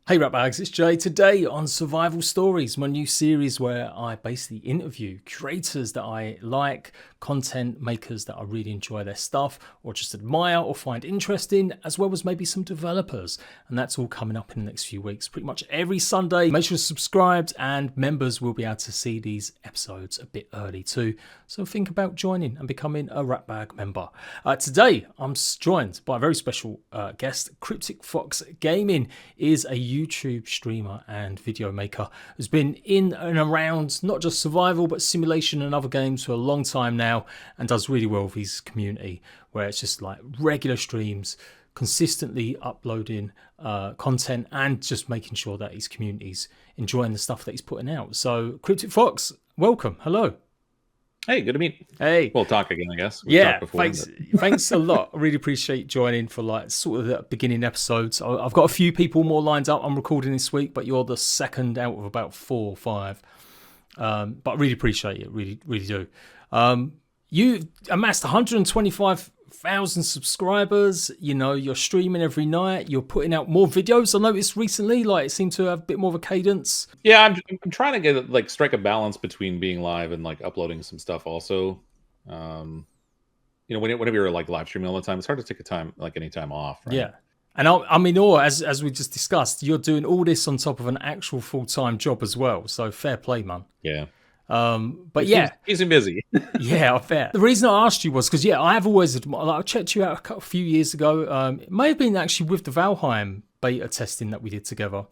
Hey Ratbags, it's Jay. Today on Survival Stories, my new series where I basically interview creators that I like, content makers that I really enjoy their stuff or just admire or find interesting, as well as maybe some developers. And that's all coming up in the next few weeks, pretty much every Sunday. Make sure you're subscribed, and members will be able to see these episodes a bit early too. So think about joining and becoming a Ratbag member. Today, I'm joined by a very special guest. Cryptic Fox Gaming is a YouTube streamer and video maker who's been in and around not just survival but simulation and other games for a long time now, and does really well with his community, where it's just like regular streams, consistently uploading content and just making sure that his community's enjoying the stuff that he's putting out. So Cryptic Fox, welcome. Hello. Hey, good to meet. Hey, we'll talk again, I guess. Yeah, thanks a lot. I really appreciate joining for like sort of the beginning episodes. I've got a few people more lined up. I'm recording this week, but you're the second out of about 4 or 5. But I really appreciate it. Really, really do. You amassed 125,000 subscribers. You know, you're streaming every night. You're putting out more videos. I noticed recently, like it seemed to have a bit more of a cadence. Yeah, I'm trying to get like strike a balance between being live and like uploading some stuff also. Whenever you're like live streaming all the time, it's hard to take any time off, right? Yeah. And I'm in awe, as we just discussed, you're doing all this on top of an actual full-time job as well. So fair play, man. Yeah. But yeah, he's busy. Yeah, I bet. The reason I asked you was because I have always I checked you out a few years ago. It may have been actually with the Valheim beta testing that we did together,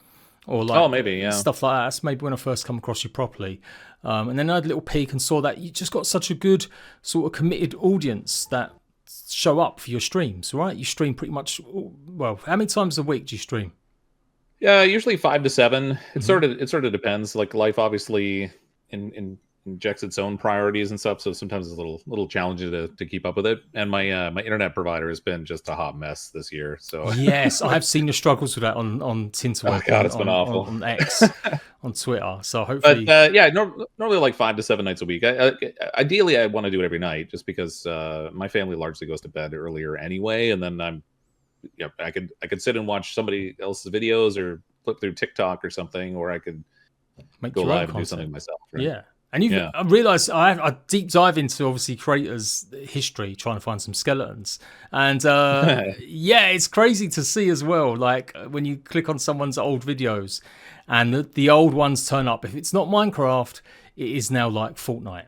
or like maybe stuff like that. That's maybe when I first come across you properly. And then I had a little peek and saw that you just got such a good sort of committed audience that show up for your streams, right? You stream pretty much. Well, how many times a week do you stream? Yeah, usually 5 to 7. It sort of depends. Like life obviously injects its own priorities and stuff, so sometimes it's a little challenging to keep up with it. And my internet provider has been just a hot mess this year. So yes, I have seen the struggles with that on Tinterweb. Oh God, it's been awful on X, on Twitter. So hopefully, but normally like 5 to 7 nights a week. Ideally, I want to do it every night, just because my family largely goes to bed earlier anyway, and then I could sit and watch somebody else's videos or flip through TikTok or something, or I could go live and do something myself. Right? Yeah. And I realised I deep dive into obviously creators' history, trying to find some skeletons, and yeah, it's crazy to see as well. Like when you click on someone's old videos, and the old ones turn up. If it's not Minecraft, it is now like Fortnite.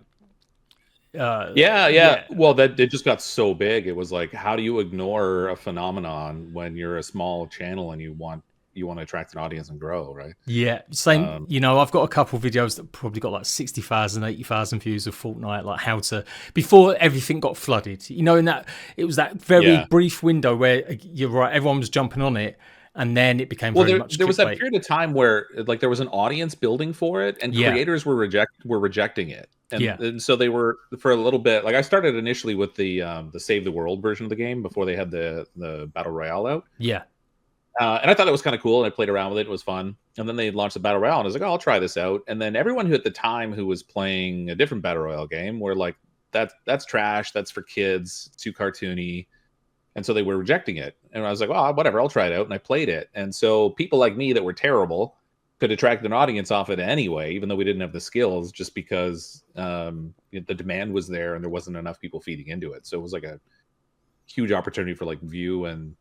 Yeah. Well, that it just got so big. It was like, how do you ignore a phenomenon when you're a small channel and you want to attract an audience and grow, right? Yeah, same. I've got a couple of videos that probably got like 60,000, 80,000 views of Fortnite, like how to, before everything got flooded. In that, it was that very brief window where you're right, everyone was jumping on it, and then it became very much there was that period of time where like there was an audience building for it, and creators were rejecting it. And so they were, for a little bit, like I started initially with the Save the World version of the game before they had the Battle Royale out. Yeah. And I thought it was kind of cool, and I played around with it. It was fun. And then they launched the Battle Royale, and I was like, oh, I'll try this out. And then everyone who at the time who was playing a different Battle Royale game were like, that's trash. That's for kids. It's too cartoony. And so they were rejecting it. And I was like, well, whatever, I'll try it out. And I played it. And so people like me that were terrible could attract an audience off it anyway, even though we didn't have the skills, just because the demand was there and there wasn't enough people feeding into it. So it was like a huge opportunity for like view and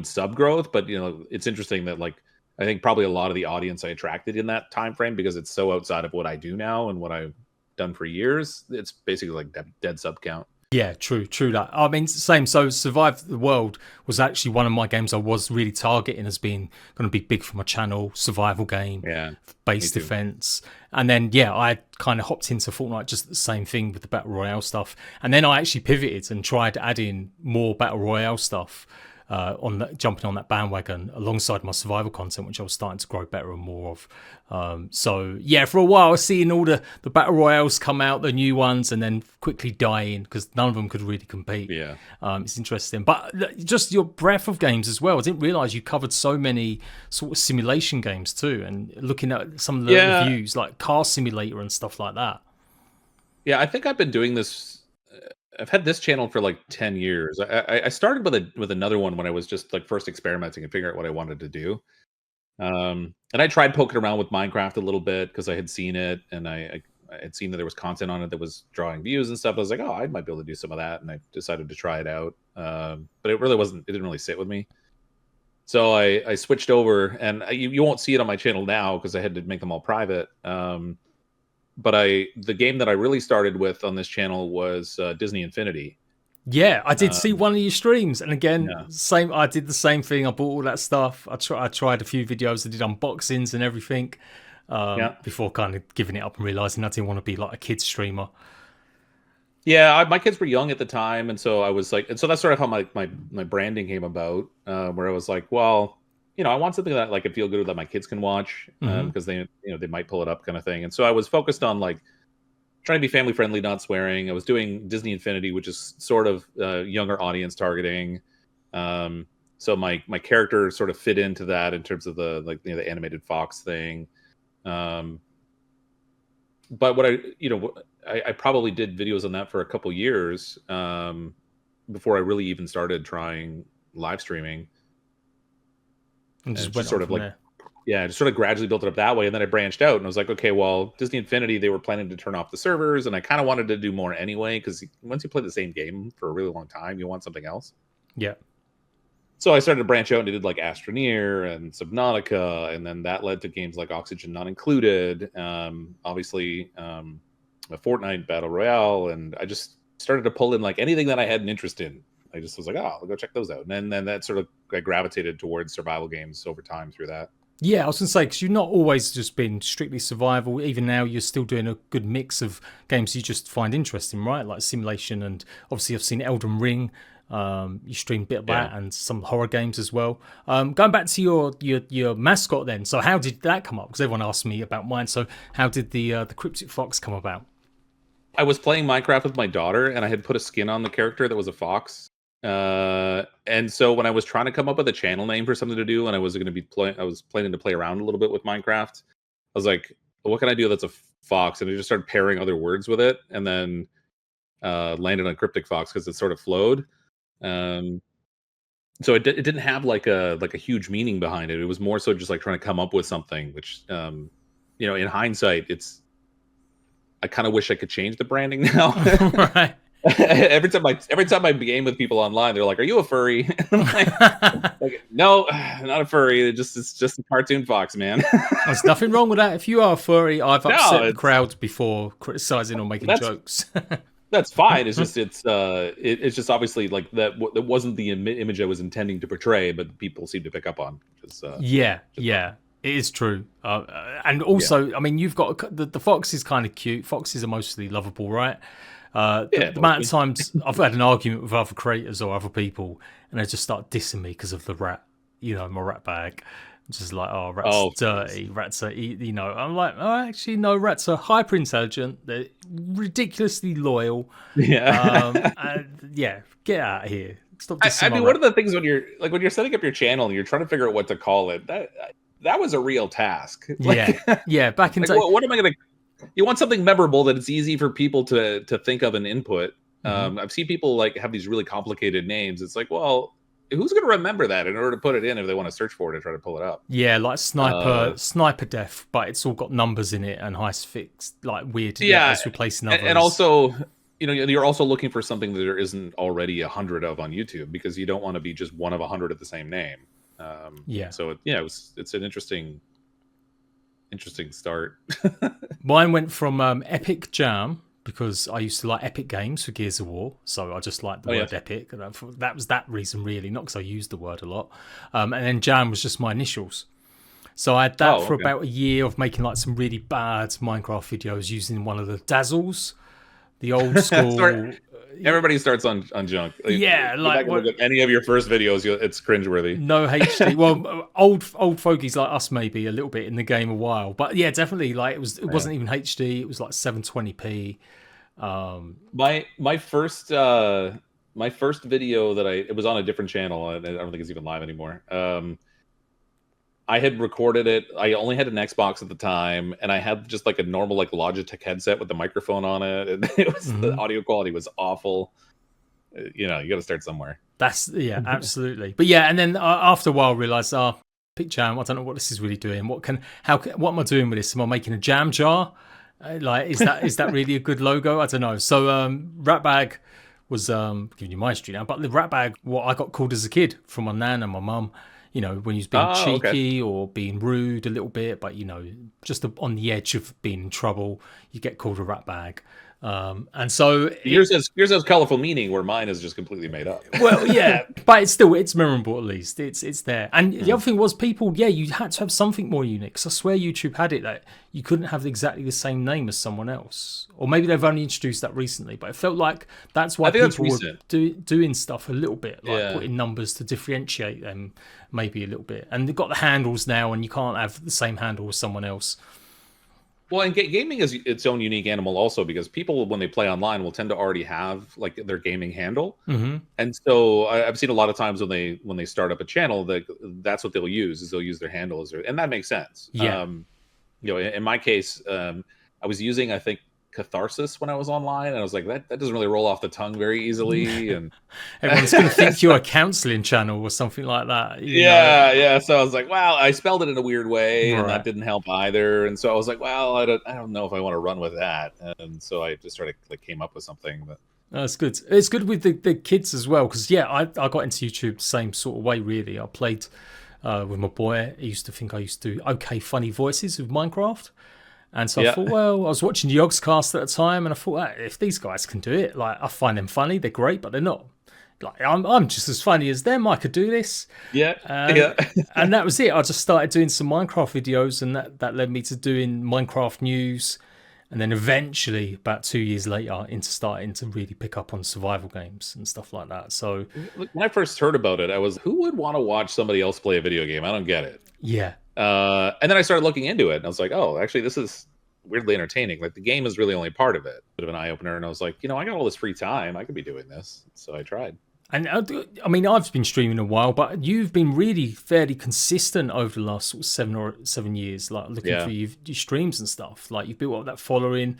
sub growth. But it's interesting that like I think probably a lot of the audience I attracted in that time frame, because it's so outside of what I do now and what I've done for years, it's basically like dead sub count. Yeah, true that. I mean, same. So Survive the World was actually one of my games I was really targeting as being going to be big for my channel, survival game, base defense. And then I kind of hopped into Fortnite, just the same thing with the Battle Royale stuff. And then I actually pivoted and tried adding more Battle Royale stuff, jumping on that bandwagon alongside my survival content, which I was starting to grow better and more of. So for a while I was seeing all the battle royales come out, the new ones, and then quickly dying because none of them could really compete. It's interesting, but just your breadth of games as well. I didn't realize you covered so many sort of simulation games too, and looking at some of the reviews like Car Simulator and stuff like that. I think I've been doing this, I've had this channel for like 10 years. I started with another one when I was just like first experimenting and figuring out what I wanted to do. And I tried poking around with Minecraft a little bit because I had seen it, and I had seen that there was content on it that was drawing views and stuff. I was like, oh, I might be able to do some of that, and I decided to try it out. But it really wasn't. It didn't really sit with me. So I switched over, and you won't see it on my channel now because I had to make them all private. But the game that I really started with on this channel was Disney Infinity. Yeah, I did see one of your streams, and again, Yeah. same. I did the same thing. I bought all that stuff. I tried a few videos. I did unboxings and everything Yeah. before kind of giving it up and realizing I didn't want to be like a kid streamer. Yeah, my kids were young at the time, and so I was like, and so that's sort of how my branding came about, where I was like, well, I want something that like I feel good that my kids can watch, because they might pull it up, kind of thing. And so I was focused on like trying to be family friendly, not swearing. I was doing Disney Infinity, which is sort of younger audience targeting. So my character sort of fit into that in terms of the the animated fox thing. But what I probably did videos on that for a couple years before I really even started trying live streaming, And and just just went sort on of from like, there. yeah, just sort of gradually built it up that way. And then I branched out and I was like, okay, well, Disney Infinity, they were planning to turn off the servers, and I kind of wanted to do more anyway, because once you play the same game for a really long time, you want something else. Yeah. So I started to branch out and did like Astroneer and Subnautica, and then that led to games like Oxygen Not Included, obviously a Fortnite Battle Royale, and I just started to pull in like anything that I had an interest in. I just was like, oh, I'll go check those out. And then that sort of I gravitated towards survival games over time through that. Yeah, I was going to say, because you've not always just been strictly survival. Even now, you're still doing a good mix of games you just find interesting, right? Like simulation, and obviously I've seen Elden Ring. You stream a bit of Yeah. that and some horror games as well. Going back to your mascot then. So how did that come up? Because everyone asked me about mine. So how did the Cryptic Fox come about? I was playing Minecraft with my daughter, and I had put a skin on the character that was a fox. And so when I was trying to come up with a channel name for something to do, and I was going to be I was planning to play around a little bit with Minecraft. I was like, what can I do that's a fox? And I just started pairing other words with it, and then landed on Cryptic Fox because it sort of flowed. Um, so it didn't have like a huge meaning behind it. It was more so just like trying to come up with something, which in hindsight, I kind of wish I could change the branding now. Right. every time I game with people online, they're like, "Are you a furry?" I'm like, no, not a furry. It's just a cartoon fox, man. There's nothing wrong with that. If you are a furry, I've No, upset the crowd before criticizing or making that's jokes. that's fine. It's just obviously like that wasn't the image I was intending to portray, but people seem to pick up on. Yeah, yeah, it is true. And also, I mean, you've got the fox is kind of cute. Foxes are mostly lovable, right? The amount of times I've had an argument with other creators or other people, and they just start dissing me because of the rat, my rat bag. Just like, oh, rats dirty, rats are, I'm like, oh, actually, no, rats are hyper intelligent. They're ridiculously loyal. Yeah. Yeah, get out of here. Stop I dissing my mean, rat. one of the things when you're setting up your channel and you're trying to figure out what to call it, that was a real task. Yeah, yeah. Back in Like, day, what am I gonna? You want something memorable that it's easy for people to think of and input. I've seen people like have these really complicated names. It's like, well, who's gonna remember that in order to put it in if they want to search for it and try to pull it up? yeah, like sniper death, but it's all got numbers in it and high fixed, like weird Yeah, letters replacing others. and also, you're also looking for something that there isn't already 100 of on YouTube, because you don't want to be just one of 100 of the same name. Yeah. So it's an interesting start. Mine went from Epic Jam, because I used to like Epic Games for Gears of War, so I just liked the word Epic. And that was that reason, really, not because I used the word a lot. And then Jam was just my initials. So I had that for about a year of making like some really bad Minecraft videos using one of the Dazzles, the old school. Everybody starts on junk. Yeah, like look at any of your first videos, it's cringeworthy. No HD. Well, old fogies like us maybe a little bit in the game a while, but yeah, definitely like it wasn't even HD. It was like 720p. My first video that it was on a different channel. I don't think it's even live anymore. I had recorded it. I only had an Xbox at the time, and I had just like a normal like Logitech headset with the microphone on it, and the audio quality was awful. You got to start somewhere. That's absolutely. But yeah, and then after a while, I realized, pick jam. I don't know what this is really doing. What am I doing with this? Am I making a jam jar? Like, is that really a good logo? I don't know. So Ratbag was giving you my history now, but the Ratbag, what I got called as a kid from my nan and my mum. You know, when he was being Oh, okay. cheeky or being rude a little bit, but you know, just on the edge of being in trouble, you get called a Ratbag. And so Yours has colorful meaning, where mine is just completely made up. well, yeah, but it's memorable at least. It's there. And the other thing was people, yeah, you had to have something more unique. Because I swear YouTube had it that you couldn't have exactly the same name as someone else. Or maybe they've only introduced that recently. But it felt like that's why people were doing stuff a little bit, like putting numbers to differentiate them maybe a little bit. And they've got the handles now, and you can't have the same handle as someone else. Well, and gaming is its own unique animal also, because people, when they play online, will tend to already have like their gaming handle. And so I've seen a lot of times when they start up a channel, that's what they'll use, is they'll use their handle as and that makes sense. Yeah. You know, in my case, I was using, I think, Catharsis when I was online, and I was like, that doesn't really roll off the tongue very easily, and everyone's going to think you're a counseling channel or something like that. Yeah. So I was like, wow, I spelled it in a weird way, and that didn't help either. And so I was like, well, I don't know if I want to run with that. And so I just sort of came up with something. But that's good. It's good with the kids as well, because I got into YouTube the same sort of way. Really, I played with my boy. He used to think I used to do okay funny voices with Minecraft. And so I thought, well, I was watching the Yogscast at the time, and I thought, hey, if these guys can do it, like, I find them funny. They're great, but they're not. Like, I'm just as funny as them. I could do this. And that was it. I just started doing some Minecraft videos, and that led me to doing Minecraft news. And then eventually, about 2 years later, into starting to really pick up on survival games and stuff like that. So when I first heard about it, I was, who would want to watch somebody else play a video game? I don't get it. Yeah. And then I started looking into it, and I was like, oh, actually, this is weirdly entertaining. Like, the game is really only part of it. Bit of an eye-opener, and I was like, you know, I got all this free time. I could be doing this. So I tried. And I mean, I've been streaming a while, but you've been really fairly consistent over the last sort of 7 years, like looking for your streams and stuff. Like, you've built up that following.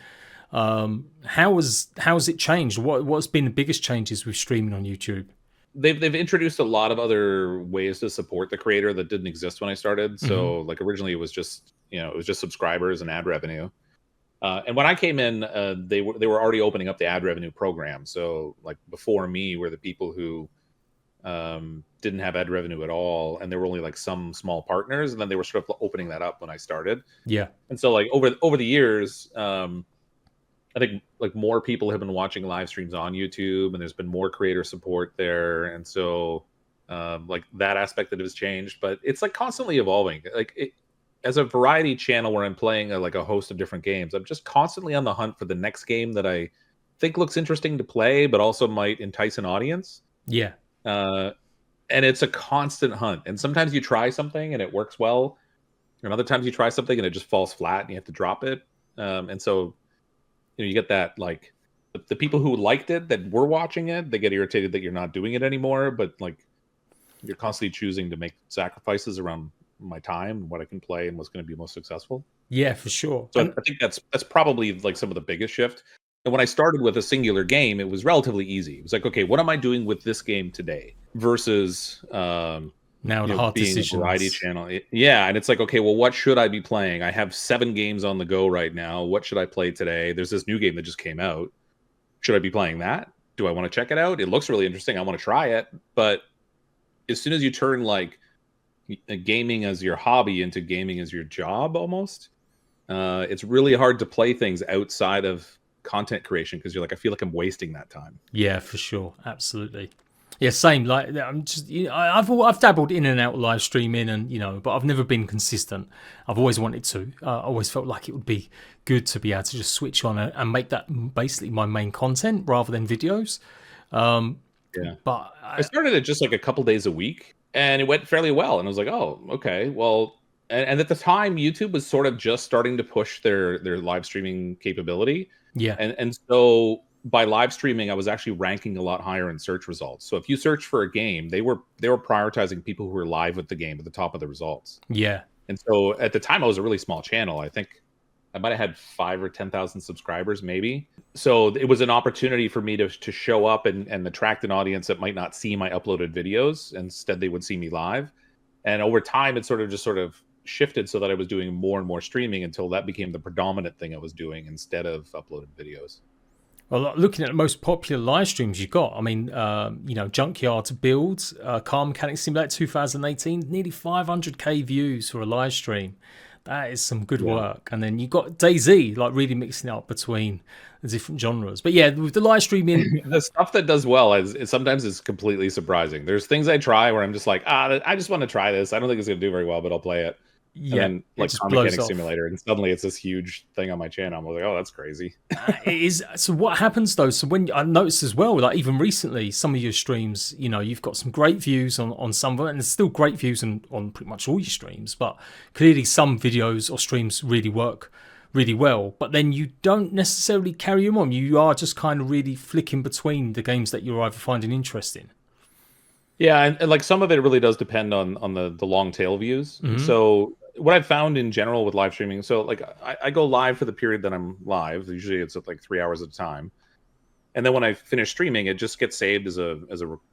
How has it changed? What's been the biggest changes with streaming on YouTube? They've introduced a lot of other ways to support the creator that didn't exist when I started. So like, originally it was just subscribers and ad revenue. And when I came in, they were already opening up the ad revenue program. So like, before me were the people who didn't have ad revenue at all, and there were only like some small partners, and then they were sort of opening that up when I started. Yeah. And so like, over the years, I think like more people have been watching live streams on YouTube, and there's been more creator support there. And so like, that aspect of it has changed, but it's like constantly evolving. Like, as a variety channel where I'm playing a host of different games, I'm just constantly on the hunt for the next game that I think looks interesting to play, but also might entice an audience. Yeah. And it's a constant hunt. And sometimes you try something and it works well, and other times you try something and it just falls flat and you have to drop it. And so, you get that, like, the people who liked it, that were watching it, they get irritated that you're not doing it anymore. But like, you're constantly choosing to make sacrifices around my time, what I can play, and what's going to be most successful. Yeah, for sure. So I think that's probably like some of the biggest shift. And when I started with a singular game, it was relatively easy. It was like, okay, what am I doing with this game today? Versus now the hard being decisions. A variety channel. And it's like, okay, well, what should I be playing? I have 7 games on the go right now. What should I play today? There's this new game that just came out. Should I be playing that? Do I want to check it out? It looks really interesting. I want to try it. But as soon as you turn like gaming as your hobby into gaming as your job, almost, it's really hard to play things outside of content creation, because you're like, I feel like I'm wasting that time. Yeah, for sure. Absolutely. Yeah, same. Like, I'm just, I've dabbled in and out of live streaming, and but I've never been consistent. I've always wanted to. I always felt like it would be good to be able to just switch on and make that basically my main content rather than videos. But I started it just like a couple days a week, and it went fairly well. And I was like, oh, okay, well, and at the time, YouTube was sort of just starting to push their live streaming capability. Yeah, and so by live streaming, I was actually ranking a lot higher in search results. So if you search for a game, they were prioritizing people who were live with the game at the top of the results. Yeah. And so at the time, I was a really small channel. I think I might have had 5,000 or 10,000 subscribers, maybe. So it was an opportunity for me to show up and attract an audience that might not see my uploaded videos. Instead, they would see me live. And over time, it sort of shifted so that I was doing more and more streaming until that became the predominant thing I was doing instead of uploading videos. Well, looking at the most popular live streams you got, I mean, Junkyard Builds, Car Mechanic Simulator 2018, nearly 500k views for a live stream. That is some good work. And then you got DayZ, like really mixing up between the different genres. But yeah, with the live streaming, The stuff that does well is sometimes is completely surprising. There's things I try where I'm just like, I just want to try this. I don't think it's gonna do very well, but I'll play it. And then like Car Mechanic Simulator, and suddenly it's this huge thing on my channel. I'm like, oh, that's crazy. It is. So what happens though? So when I noticed as well, like even recently, some of your streams, you've got some great views on some of it, and there's still great views on pretty much all your streams. But clearly, some videos or streams really work really well. But then you don't necessarily carry them on. You are just kind of really flicking between the games that you're either finding interesting. Yeah, and like some of it really does depend on the long tail views. Mm-hmm. So what I've found in general with live streaming, so like I go live for the period that I'm live. Usually it's at like 3 hours at a time, and then when I finish streaming, it just gets saved as a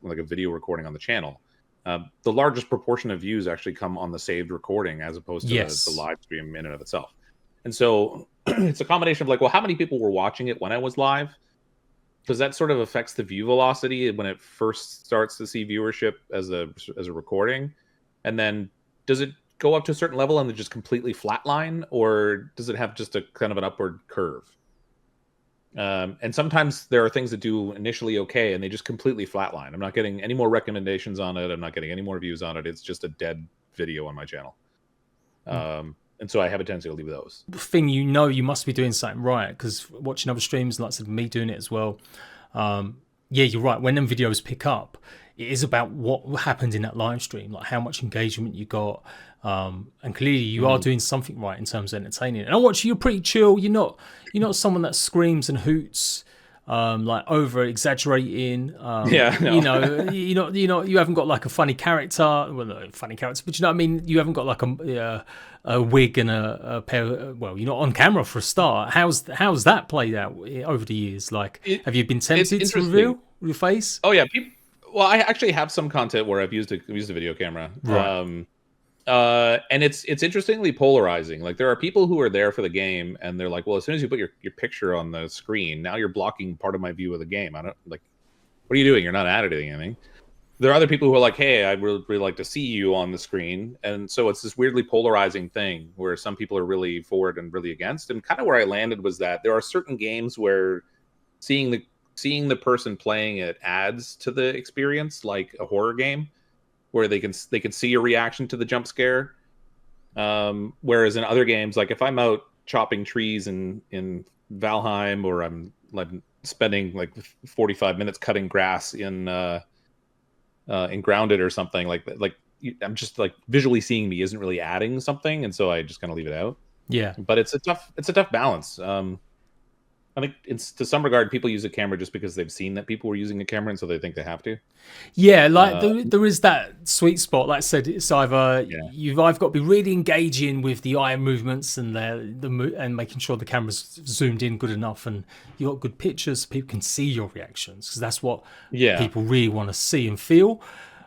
like a video recording on the channel. The largest proportion of views actually come on the saved recording as opposed to the live stream in and of itself. And so it's a combination of like, well, how many people were watching it when I was live? Because that sort of affects the view velocity when it first starts to see viewership as a recording, and then does it go up to a certain level and then just completely flatline, or does it have just a kind of an upward curve? And sometimes there are things that do initially okay and they just completely flatline. I'm not getting any more recommendations on it. I'm not getting any more views on it. It's just a dead video on my channel. And so I have a tendency to leave those. The thing, you must be doing something right, because watching other streams, like I said, me doing it as well. Yeah, you're right. When them videos pick up, it is about what happened in that live stream, like how much engagement you got. And clearly you are doing something right in terms of entertaining. And I watch you're pretty chill. You're not someone that screams and hoots, like over exaggerating. Yeah, no. You haven't got like a funny character. Well, not funny character, but you know what I mean. You haven't got like a wig and a pair. Well, you're not on camera for a start. How's that played out over the years? Like, have you been tempted to reveal your face? Oh yeah, well, I actually have some content where I've used a video camera. Right. And it's interestingly polarizing. Like there are people who are there for the game and they're like, well, as soon as you put your picture on the screen, now you're blocking part of my view of the game. I don't like, what are you doing? You're not editing anything. There are other people who are like, hey, I would really like to see you on the screen. And so it's this weirdly polarizing thing where some people are really for it and really against. And kind of where I landed was that there are certain games where seeing the person playing it adds to the experience, like a horror game, where they can see your reaction to the jump scare. Whereas in other games, like if I'm out chopping trees in Valheim, or I'm like spending like 45 minutes cutting grass in Grounded or something, I'm just like visually seeing me isn't really adding something, and so I just kind of leave it out. Yeah, but it's a tough balance. I think it's, to some regard, people use a camera just because they've seen that people were using a camera, and so they think they have to. Yeah, like there is that sweet spot. Like I said, it's either you've got to be really engaging with the eye movements and and making sure the camera's zoomed in good enough, and you got good pictures so people can see your reactions, because that's what people really want to see and feel.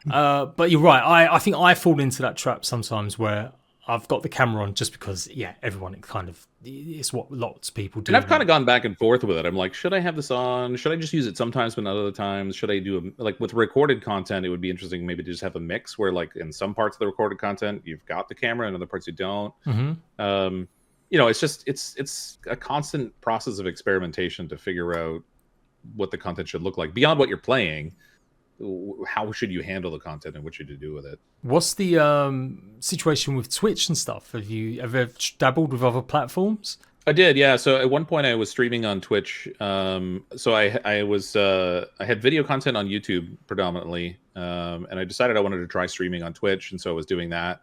But you're right. I think I fall into that trap sometimes where I've got the camera on just because, everyone it's what lots of people do. And I've kind of gone back and forth with it. I'm like, should I have this on? Should I just use it sometimes but not other times? Should I do like with recorded content? It would be interesting maybe to just have a mix where, like, in some parts of the recorded content you've got the camera, and other parts you don't. Mm-hmm. It's a constant process of experimentation to figure out what the content should look like beyond what you're playing. How should you handle the content and what should you do with it? What's the situation with Twitch and stuff? Have you ever dabbled with other platforms? I did, yeah. So at one point I was streaming on Twitch. So I had video content on YouTube predominantly, and I decided I wanted to try streaming on Twitch, and so I was doing that.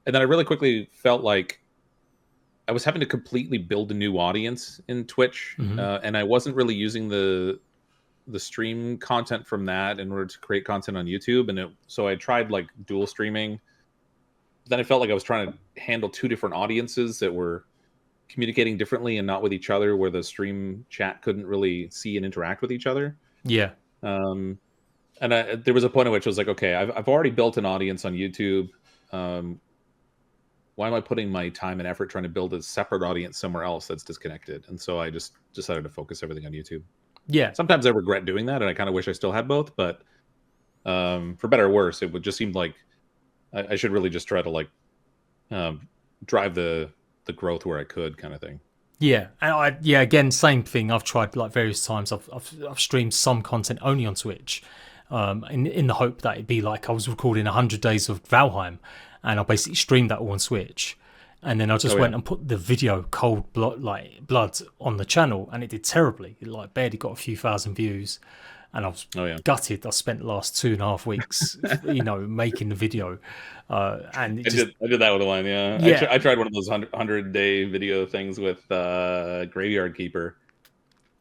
And then I really quickly felt like I was having to completely build a new audience in Twitch, and I wasn't really using the stream content from that in order to create content on YouTube. And so I tried like dual streaming. Then I felt like I was trying to handle two different audiences that were communicating differently and not with each other, where the stream chat couldn't really see and interact with each other. Yeah. And there was a point at which I was like, okay, I've already built an audience on YouTube. why am I putting my time and effort trying to build a separate audience somewhere else that's disconnected? And so I just decided to focus everything on YouTube. Yeah. Sometimes I regret doing that, and I kind of wish I still had both. But for better or worse, it would just seem like I should really just try to like drive the growth where I could, kind of thing. Yeah, and again, same thing. I've tried like various times. I've streamed some content only on Twitch, in the hope that it'd be like I was recording 100 days of Valheim, and I basically streamed that all on Switch, and then I just went and put the video Cold Blood on the channel, and it did terribly. It like barely got a few thousand views, and I was gutted. I spent the last 2.5 weeks, making the video, and I did that with one. Yeah. I tried one of those 100-day video things with Graveyard Keeper,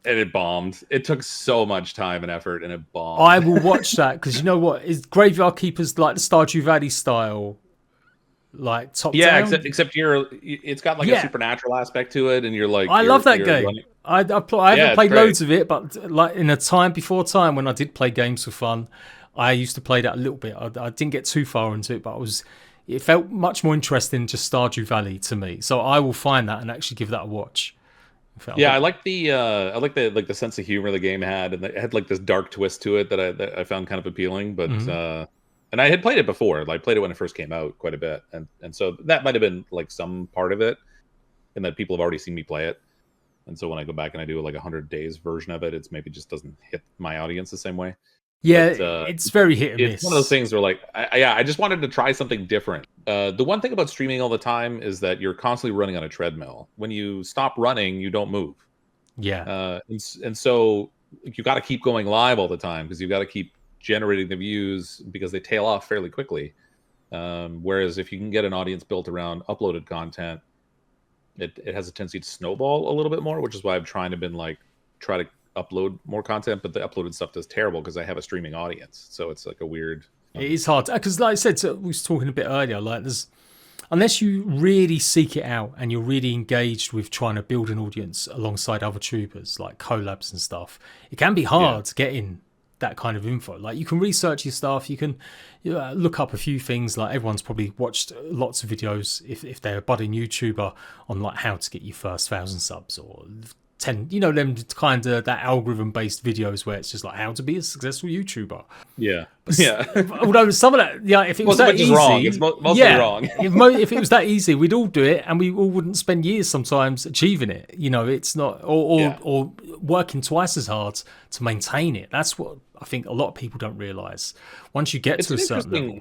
and it bombed. It took so much time and effort, and it bombed. I will watch that because you know what? Is Graveyard Keeper's like the Stardew Valley style, like top down? Except it's got like a supernatural aspect to it, and you're like, I love that game. I haven't played loads of it, but like in a time before when I did play games for fun, I used to play that a little bit. I didn't get too far into it, but it felt much more interesting than just Stardew Valley to me. So I will find that and actually give that a watch. I like the sense of humor the game had, and it had like this dark twist to it that I found kind of appealing. But and I had played it before. I played it when it first came out quite a bit, and so that might have been like some part of it, and that people have already seen me play it. And so when I go back and I do like 100 days version of it, it's maybe just doesn't hit my audience the same way. Yeah, but, it's very hit and miss. It's one of those things where like, I just wanted to try something different. The one thing about streaming all the time is that you're constantly running on a treadmill. When you stop running, you don't move. Yeah. And so you got to keep going live all the time because you've got to keep generating the views because they tail off fairly quickly. Whereas if you can get an audience built around uploaded content, it has a tendency to snowball a little bit more, which is why I've try to upload more content, but the uploaded stuff does terrible because I have a streaming audience. So it's like a weird. It is hard because, like I said, so we was talking a bit earlier. Like, unless you really seek it out and you're really engaged with trying to build an audience alongside other tubers, like collabs and stuff, it can be hard getting that kind of info. Like, you can research your stuff, you can look up a few things. Like, everyone's probably watched lots of videos if they're a budding YouTuber on like how to get your first 1,000 subs or 10, them kind of that algorithm based videos where it's just like how to be a successful YouTuber. Although some of that, if it was that easy, wrong. It's mostly wrong. If it was that easy, we'd all do it, and we all wouldn't spend years sometimes achieving it. It's not or working twice as hard to maintain it. That's what I think a lot of people don't realize. Once you get to a certain level.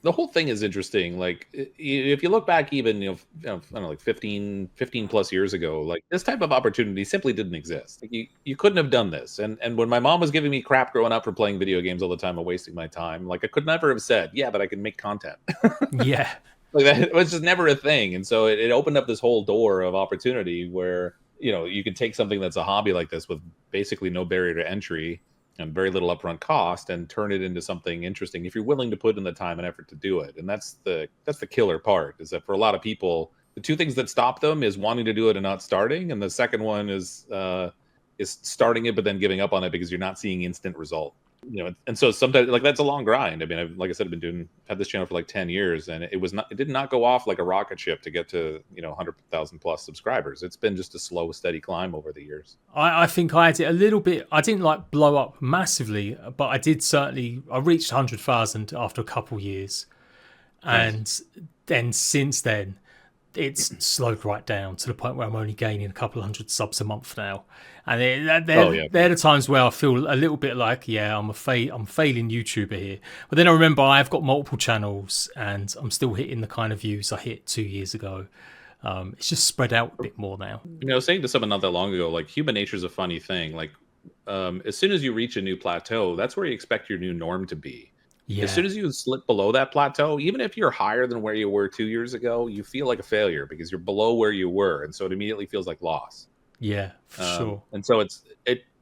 The whole thing is interesting. Like, if you look back even, I don't know, like 15 plus years ago, like this type of opportunity simply didn't exist. Like, you couldn't have done this. And when my mom was giving me crap growing up for playing video games all the time and wasting my time, like I could never have said, but I can make content. Yeah. Like that was just never a thing. And so it opened up this whole door of opportunity where, you can take something that's a hobby like this with basically no barrier to entry and very little upfront cost and turn it into something interesting if you're willing to put in the time and effort to do it. And that's the killer part, is that for a lot of people, the two things that stop them is wanting to do it and not starting. And the second one is starting it, but then giving up on it because you're not seeing instant result. And so sometimes like that's a long grind. I mean, like I said, I've had this channel for like 10 years and it did not go off like a rocket ship to get to, 100,000 plus subscribers. It's been just a slow, steady climb over the years. I think I had it a little bit. I didn't like blow up massively, but I reached 100,000 after a couple years. And then since then, it's slowed right down to the point where I'm only gaining a couple 100 subs a month now. And they're the times where I feel a little bit like, I'm failing YouTuber here. But then I remember I've got multiple channels and I'm still hitting the kind of views I hit 2 years ago. It's just spread out a bit more now. I was saying to someone not that long ago, like human nature is a funny thing. Like as soon as you reach a new plateau, that's where you expect your new norm to be. Yeah. As soon as you slip below that plateau, even if you're higher than where you were 2 years ago, you feel like a failure because you're below where you were. And so it immediately feels like loss. Yeah, for sure. And so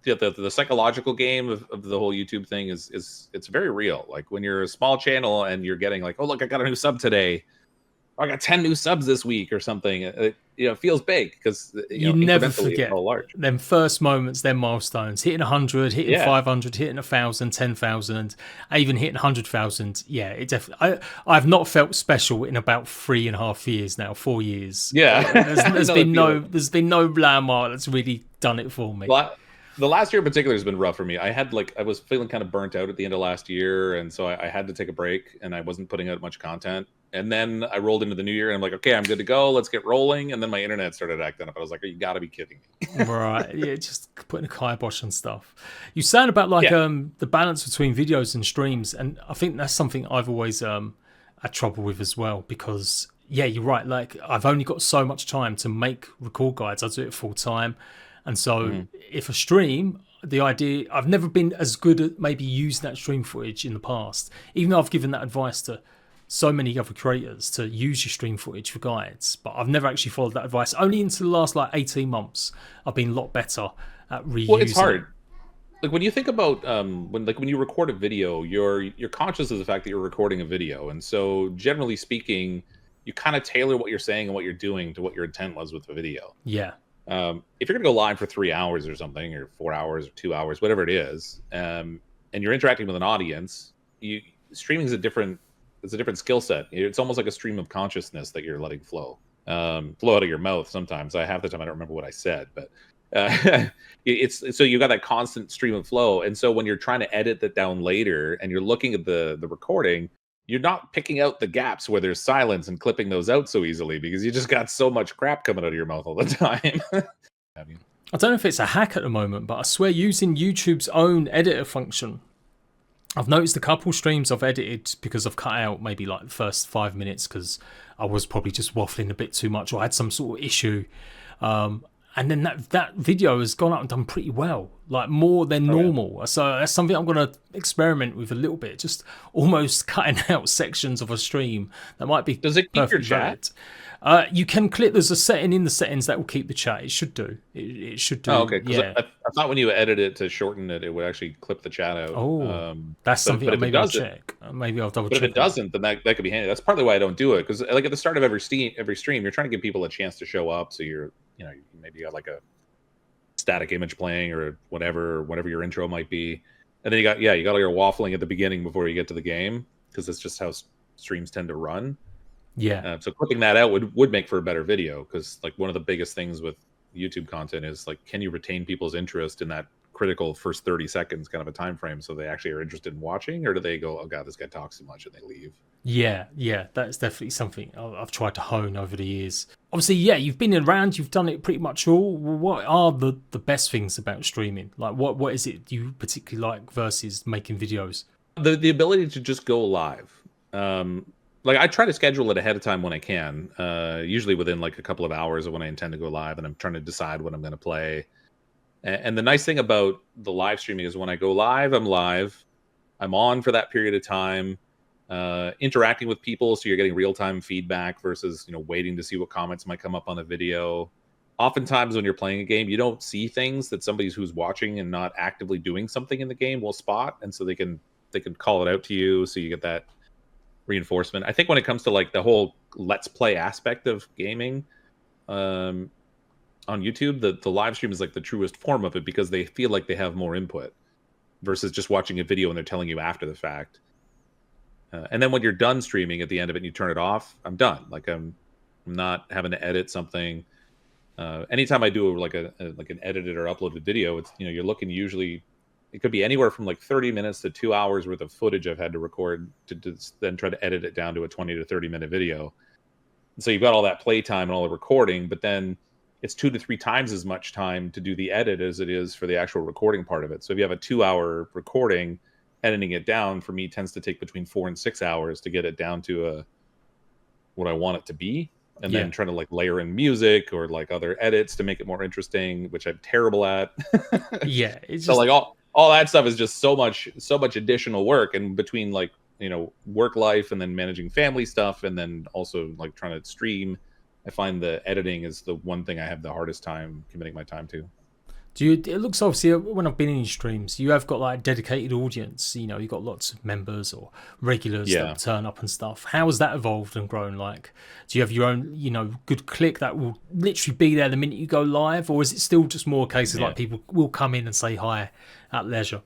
the psychological game of the whole YouTube thing is it's very real. Like when you're a small channel and you're getting like, oh, look, I got a new sub today. I got 10 new subs this week or something. It feels big because You never incrementally it's forget all large. them first moments, them milestones, hitting 100, hitting Yeah. 500, hitting 1,000, 10,000, even hitting 100,000. Yeah, it definitely. I've not felt special in about 3.5 years now, 4 years. Yeah. There's been no landmark that's really done it for me. The last year in particular has been rough for me. I was feeling kind of burnt out at the end of last year, and so I had to take a break, and I wasn't putting out much content. And then I rolled into the new year, and I'm like, okay, I'm good to go. Let's get rolling. And then my internet started acting up. I was like, you got to be kidding me. Right, yeah, just putting a kibosh on stuff. You saying about the balance between videos and streams, and I think that's something I've always had trouble with as well, because yeah, you're right. Like, I've only got so much time to make record guides. I do it full time. And so if a stream, the idea, I've never been as good at maybe using that stream footage in the past, even though I've given that advice to so many other creators to use your stream footage for guides, but I've never actually followed that advice. Only into the last 18 months, I've been a lot better at reusing. Well, it's hard. Like, when you think about when you record a video, you're conscious of the fact that you're recording a video, and so generally speaking, you kind of tailor what you're saying and what you're doing to what your intent was with the video. Yeah. If you're going to go live for 3 hours or something, or 4 hours or 2 hours, whatever it is, and you're interacting with an audience, streaming is a different skill set. It's almost like a stream of consciousness that you're letting flow out of your mouth. Sometimes, half the time I don't remember what I said, but it's so you got that constant stream of flow. And so when you're trying to edit that down later and you're looking at the recording, you're not picking out the gaps where there's silence and clipping those out so easily, because you just got so much crap coming out of your mouth all the time. I don't know if it's a hack at the moment, but I swear using YouTube's own editor function, I've noticed a couple streams I've edited because I've cut out maybe like the first 5 minutes because I was probably just waffling a bit too much, or I had some sort of issue. And then that video has gone up and done pretty well, like more than normal. Yeah. So that's something I'm going to experiment with a little bit, just almost cutting out sections of a stream that might be. Does it keep your chat? You can click. There's a setting in the settings that will keep the chat. It should do. It should do. Oh, okay. Yeah. I thought when you edit it to shorten it, it would actually clip the chat out. Oh, that's something maybe I'll check. Maybe I'll double check. But if it doesn't, then that could be handy. That's partly why I don't do it, because like at the start of every stream, you're trying to give people a chance to show up. So maybe you got like a static image playing or whatever your intro might be, and then you got all your waffling at the beginning before you get to the game, because that's just how streams tend to run. Yeah. So clipping that out would make for a better video, because like one of the biggest things with YouTube content is like, can you retain people's interest in that critical first 30 seconds kind of a time frame, so they actually are interested in watching, or do they go, oh god, this guy talks too much, and they leave? Yeah, that's definitely something I've tried to hone over the years. Obviously, you've been around, you've done it pretty much all. What are the best things about streaming? Like, what is it you particularly like versus making videos? The ability to just go live. Like, I try to schedule it ahead of time when I can, usually within like a couple of hours of when I intend to go live, and I'm trying to decide what I'm going to play. And the nice thing about the live streaming is when I go live, I'm live. I'm on for that period of time, interacting with people, so you're getting real-time feedback versus waiting to see what comments might come up on a video. Oftentimes when you're playing a game, you don't see things that somebody who's watching and not actively doing something in the game will spot, and so they can call it out to you, so you get that reinforcement. I think when it comes to like the whole let's play aspect of gaming on YouTube, the live stream is like the truest form of it, because they feel like they have more input versus just watching a video and they're telling you after the fact. And then when you're done streaming at the end of it and you turn it off, I'm done. Like, I'm not having to edit something. Anytime I do like an edited or uploaded video, it's you're looking, usually it could be anywhere from like 30 minutes to 2 hours worth of footage I've had to record to then try to edit it down to a 20 to 30 minute video. And so you've got all that play time and all the recording, but then it's 2 to 3 times as much time to do the edit as it is for the actual recording part of it. So if you have a 2-hour recording, editing it down for me tends to take between 4 and 6 hours to get it down to what I want it to be. And then trying to like layer in music or like other edits to make it more interesting, which I'm terrible at. It's so like all that stuff is just so much additional work, and between like work life and then managing family stuff and then also like trying to stream, I find the editing is the one thing I have the hardest time committing my time to. Do you? It looks obviously when I've been in your streams, you have got like a dedicated audience. You know, you've got lots of members or regulars that will Yeah. turn up and stuff. How has that evolved and grown? Like, do you have your own, good click that will literally be there the minute you go live, or is it still just more cases Yeah. like people will come in and say hi at leisure?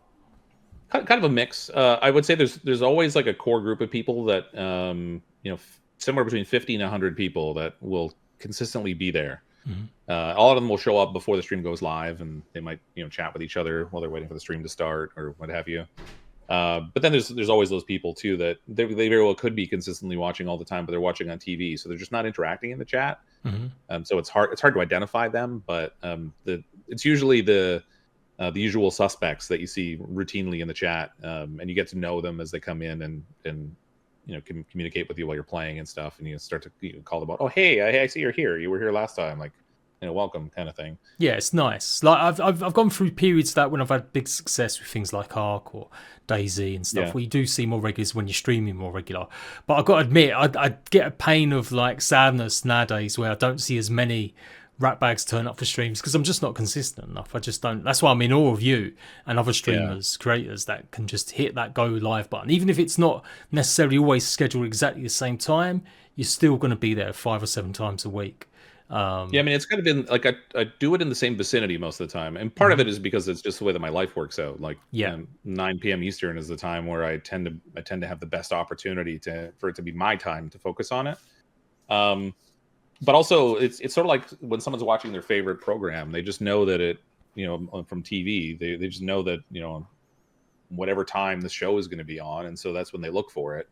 Kind of a mix. I would say there's always like a core group of people that somewhere between 50 and 100 people that will consistently be there. Mhm. All of them will show up before the stream goes live, and they might chat with each other while they're waiting for the stream to start or what have you. But then there's always those people too that they very well could be consistently watching all the time, but they're watching on TV, so they're just not interacting in the chat. So it's hard to identify them, but it's usually the usual suspects that you see routinely in the chat, and you get to know them as they come in and can communicate with you while you're playing and stuff, and you start to call them out. Oh, hey, I see you're here. You were here last time. Like, welcome, kind of thing. Yeah, it's nice. Like I've gone through periods that when I've had big success with things like Ark or Daisy and stuff, where you do see more regulars when you're streaming more regular. But I've got to admit, I get a pain of like sadness nowadays where I don't see as many ratbags turn up for streams because I'm just not consistent enough. I just don't. That's why I'm in awe of you and other streamers, creators that can just hit that go live button, even if it's not necessarily always scheduled exactly the same time. You're still going to be there 5 or 7 times a week. I mean, it's kind of been like I do it in the same vicinity most of the time, and part of it is because it's just the way that my life works out. Like, 9 p.m. Eastern is the time where I tend to have the best opportunity for it to be my time to focus on it. But also, it's sort of like when someone's watching their favorite program, they just know that from TV, they just know that whatever time the show is going to be on, and so that's when they look for it.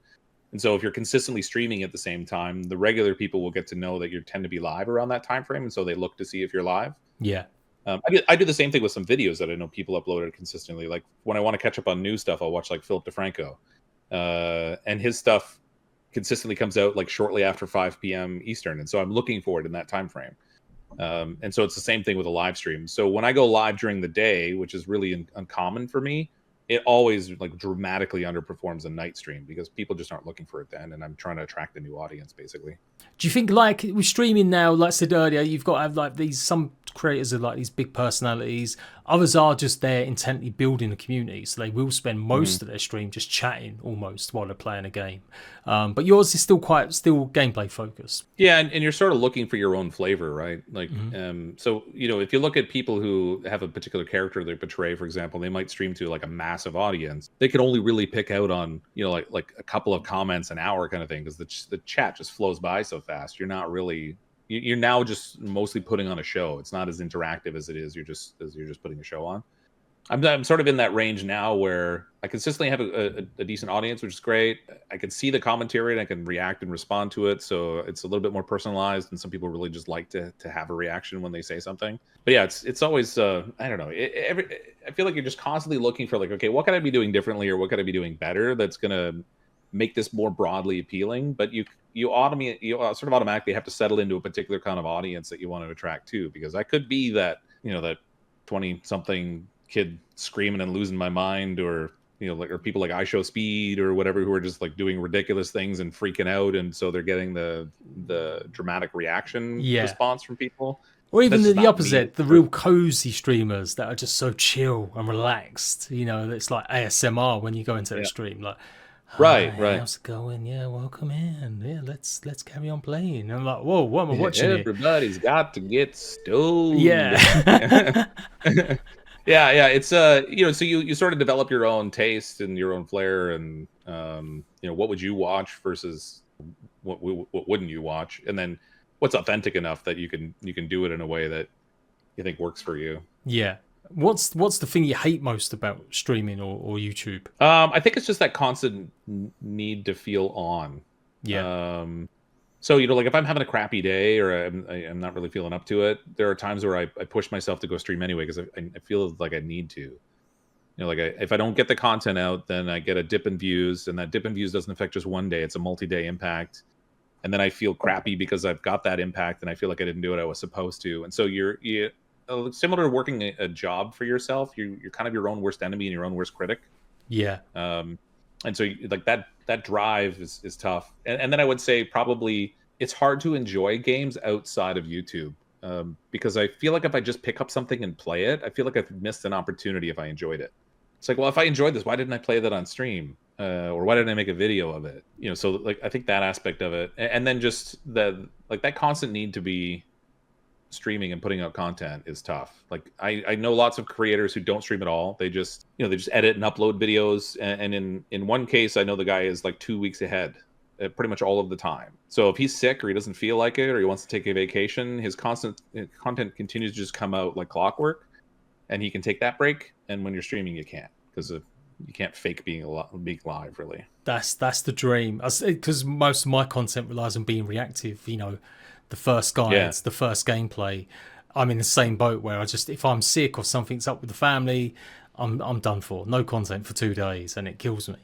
And so if you're consistently streaming at the same time, the regular people will get to know that you tend to be live around that time frame, and so they look to see if you're live. Yeah. I do the same thing with some videos that I know people uploaded consistently. Like when I want to catch up on new stuff, I'll watch like Philip DeFranco, and his stuff consistently comes out like shortly after 5 p.m. Eastern, and so I'm looking for it in that time frame. And so it's the same thing with a live stream. So when I go live during the day, which is really uncommon for me, it always like dramatically underperforms a night stream because people just aren't looking for it then, and I'm trying to attract a new audience basically. Do you think like with streaming now, like I said earlier, you've got to have like some creators are like these big personalities, others are just there intently building a community, so they will spend most of their stream just chatting almost while they're playing a game, but yours is still gameplay focused. And you're sort of looking for your own flavor, right? Like so if you look at people who have a particular character they portray, for example, they might stream to like a massive audience. They can only really pick out on like a couple of comments an hour kind of thing, because the chat just flows by so fast. You're now just mostly putting on a show. It's not as interactive as it is you're just putting a show on. I'm sort of in that range now where I consistently have a decent audience, which is great. I can see the commentary and I can react and respond to it, so it's a little bit more personalized. And some people really just like to have a reaction when they say something. But yeah, it's always I don't know. I feel like you're just constantly looking for like, okay, what can I be doing differently, or what can I be doing better that's gonna make this more broadly appealing? But you sort of automatically have to settle into a particular kind of audience that you want to attract too, because I could be that that 20-something kid screaming and losing my mind, or or people like I Show Speed or whatever, who are just like doing ridiculous things and freaking out, and so they're getting the dramatic reaction response from people. Or even the opposite, the real cozy streamers that are just so chill and relaxed. It's like ASMR when you go into a stream, like, right. How's it going? Yeah, welcome in. Yeah, let's carry on playing. And I'm like, whoa, what am I watching? Everybody's got to get stoned. Yeah. Yeah. It's so you sort of develop your own taste and your own flair, and what would you watch versus what wouldn't you watch, and then what's authentic enough that you can do it in a way that you think works for you. Yeah. What's the thing you hate most about streaming or YouTube? I think it's just that constant need to feel on. Yeah. So like if I'm having a crappy day or I'm not really feeling up to it, there are times where I push myself to go stream anyway because I feel like I need to. Like if I don't get the content out, then I get a dip in views, and that dip in views doesn't affect just one day; it's a multi-day impact. And then I feel crappy because I've got that impact, and I feel like I didn't do what I was supposed to. And so you're similar to working a job for yourself. You're kind of your own worst enemy and your own worst critic. Yeah. And so like that drive is tough. And then I would say probably it's hard to enjoy games outside of YouTube. because I feel like if I just pick up something and play it, I feel like I've missed an opportunity if I enjoyed it. It's like, well, if I enjoyed this, why didn't I play that on stream? Or why didn't I make a video of it? You know, so like I think that aspect of it, and then just that constant need to be streaming and putting out content is tough. Like I know lots of creators who don't stream at all. They just they just edit and upload videos, and in one case, I know the guy is like 2 weeks ahead. Pretty much all of the time. So if he's sick or he doesn't feel like it or he wants to take a vacation, his content continues to just come out like clockwork, and he can take that break. And when you're streaming, you can't, because you can't fake being live, really. That's the dream, because most of my content relies on being reactive. You know, the first guides, the first gameplay. I'm in the same boat where if I'm sick or something's up with the family, I'm done for. No content for 2 days, and it kills me.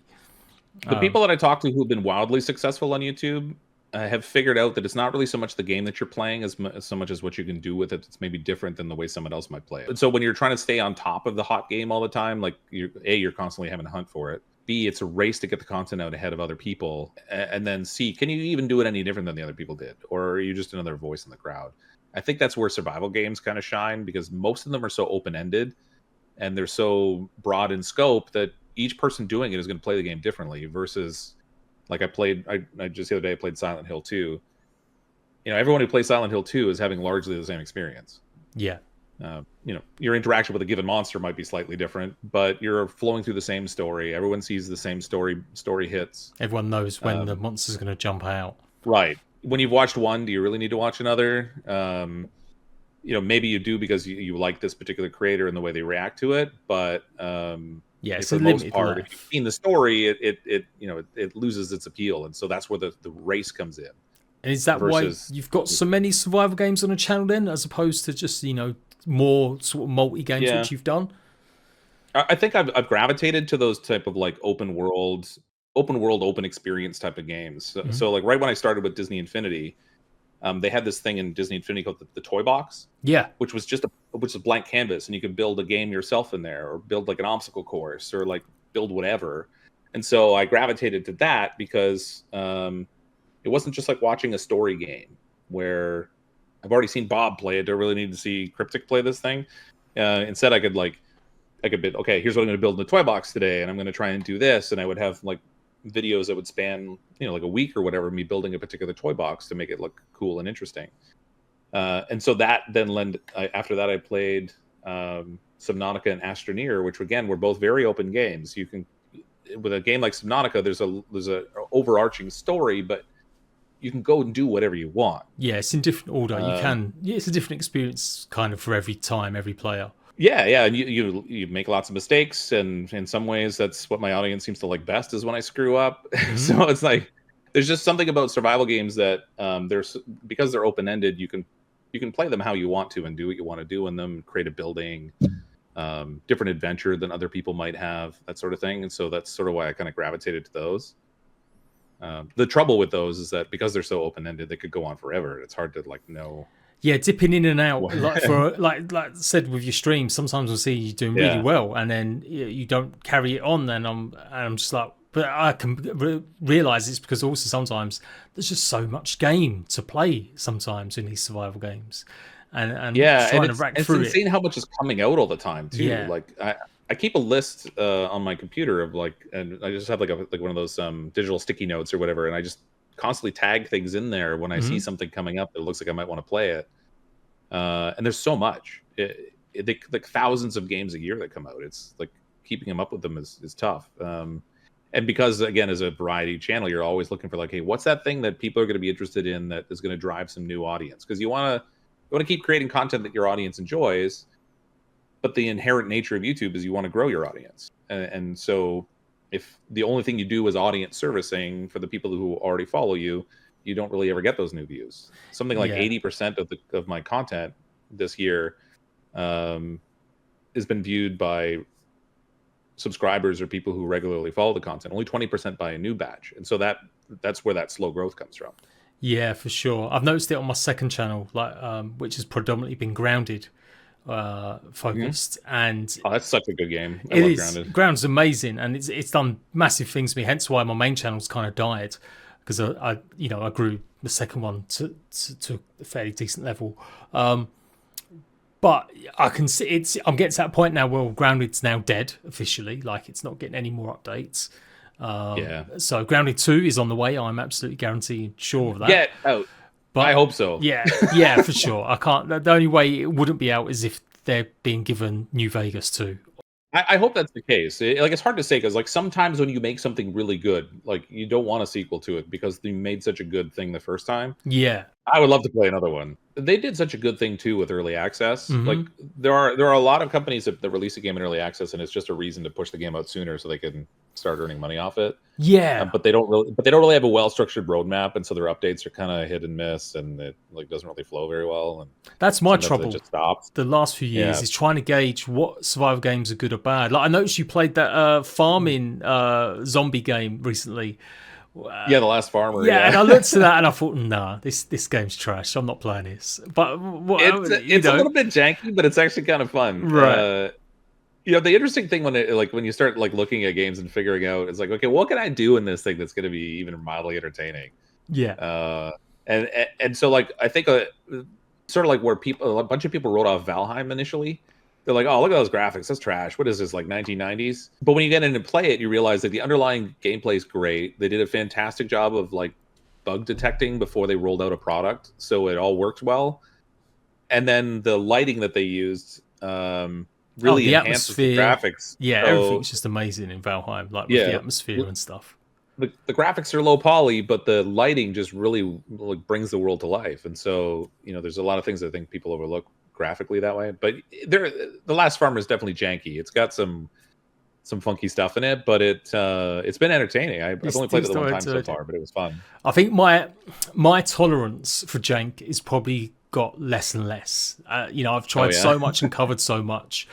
The people that I talk to who've been wildly successful on YouTube have figured out that it's not really so much the game that you're playing as so much as what you can do with it. It's maybe different than the way someone else might play it. And so when you're trying to stay on top of the hot game all the time, like you're constantly having to hunt for it. B, it's a race to get the content out ahead of other people. And then C, can you even do it any different than the other people did? Or are you just another voice in the crowd? I think that's where survival games kind of shine, because most of them are so open-ended and they're so broad in scope that each person doing it is going to play the game differently, versus like I just the other day I played Silent Hill 2. You know, everyone who plays Silent Hill 2 is having largely the same experience. Yeah. You know, your interaction with a given monster might be slightly different, but you're flowing through the same story. Everyone sees the same story hits. Everyone knows when the monster's going to jump out. Right. When you've watched one, do you really need to watch another? You know, maybe you do because you like this particular creator and the way they react to it, but yeah, for the most part, if you've seen the story, it loses its appeal, and so that's where the race comes in. And is that why you've got so many survival games on the channel then, as opposed to just more sort of multi games which you've done? I think I've gravitated to those type of like open world, open experience type of games. So like right when I started with Disney Infinity, they had this thing in Disney Infinity called the Toy Box. Yeah. Which was just a blank canvas, and you could build a game yourself in there, or build like an obstacle course, or like build whatever. And so I gravitated to that because it wasn't just like watching a story game where I've already seen Bob play it. Do I really need to see Cryptic play this thing? Instead, I could be, okay, here's what I'm going to build in the Toy Box today, and I'm going to try and do this, and I would have like videos that would span like a week or whatever, me building a particular toy box to make it look cool and interesting. And so that then after that I played Subnautica and Astroneer, which again were both very open games. You can, with a game like Subnautica, there's a overarching story, but you can go and do whatever you want. Yeah, it's in different order. It's a different experience kind of for every time, every player. Yeah, and you make lots of mistakes, and in some ways that's what my audience seems to like best, is when I screw up. So it's like there's just something about survival games that because they're open-ended, you can play them how you want to and do what you want to do in them, create a building, different adventure than other people might have, that sort of thing. And so that's sort of why I kind of gravitated to those. The trouble with those is that because they're so open-ended, they could go on forever. It's hard to like know. Yeah, dipping in and out, like I said with your stream, sometimes I'll see you doing really well, and then you don't carry it on. Then I'm just like, but I can realize it's because also sometimes there's just so much game to play sometimes in these survival games, and trying to rack through it. It's insane how much is coming out all the time too. Yeah. Like I keep a list on my computer of like, and I just have like one of those digital sticky notes or whatever, and I just constantly tag things in there when I see something coming up that looks like I might want to play it. And there's so much, like thousands of games a year that come out. It's like keeping them up with them is tough. And because again, as a variety channel, you're always looking for like, hey, what's that thing that people are going to be interested in that is going to drive some new audience? Because you want to keep creating content that your audience enjoys, but the inherent nature of YouTube is you want to grow your audience. And so if the only thing you do is audience servicing for the people who already follow you, you don't really ever get those new views. Something like 80% of my content this year has been viewed by subscribers or people who regularly follow the content. Only 20% by a new batch. And so that's where that slow growth comes from. Yeah, for sure. I've noticed it on my second channel, like which has predominantly been grounded focused, and that's such a good game. I love Grounded. Grounded's amazing, and it's done massive things for me. Hence why my main channel's kind of died, because I grew the second one to a fairly decent level. But I can see I'm getting to that point now where Grounded's now dead officially. Like, it's not getting any more updates. Yeah. So Grounded 2 is on the way. I'm absolutely guaranteed sure of that. Get out. But I hope so. Yeah, for sure. I can't. The only way it wouldn't be out is if they're being given New Vegas 2. I hope that's the case. Like, it's hard to say because, like, sometimes when you make something really good, like, you don't want a sequel to it because you made such a good thing the first time. Yeah. I would love to play another one. They did such a good thing too with early access. Mhm. Like, there are a lot of companies that release a game in early access, and it's just a reason to push the game out sooner so they can start earning money off it. Yeah. But they don't really have a well structured roadmap, and so their updates are kind of hit and miss, and it like doesn't really flow very well. And That's my sometimes trouble. it just stops. The last few years is trying to gauge what survival games are good or bad. Like, I noticed you played that farming zombie game recently. Yeah, The Last Farmer. Yeah, and I looked at that and I thought, nah, this game's trash. I'm not playing this. But it's a little bit janky, but it's actually kind of fun. Right. The interesting thing when you start like looking at games and figuring out, it's like, okay, what can I do in this thing that's going to be even mildly entertaining? Yeah. And so, like, I think sort of like where a bunch of people wrote off Valheim initially. They're like, oh, look at those graphics. That's trash. What is this, like 1990s? But when you get in and play it, you realize that the underlying gameplay is great. They did a fantastic job of like bug detecting before they rolled out a product, so it all worked well. And then the lighting that they used really the enhances the graphics. Yeah, everything's just amazing in Valheim, like with the atmosphere and stuff. The graphics are low poly, but the lighting just really like brings the world to life. And so, there's a lot of things I think people overlook graphically that way. But The Last Farmer is definitely janky. It's got some funky stuff in it, but it's been entertaining. I've only played it the one time so far, but it was fun. I think my tolerance for jank is probably got less and less. I've tried so much and covered so much.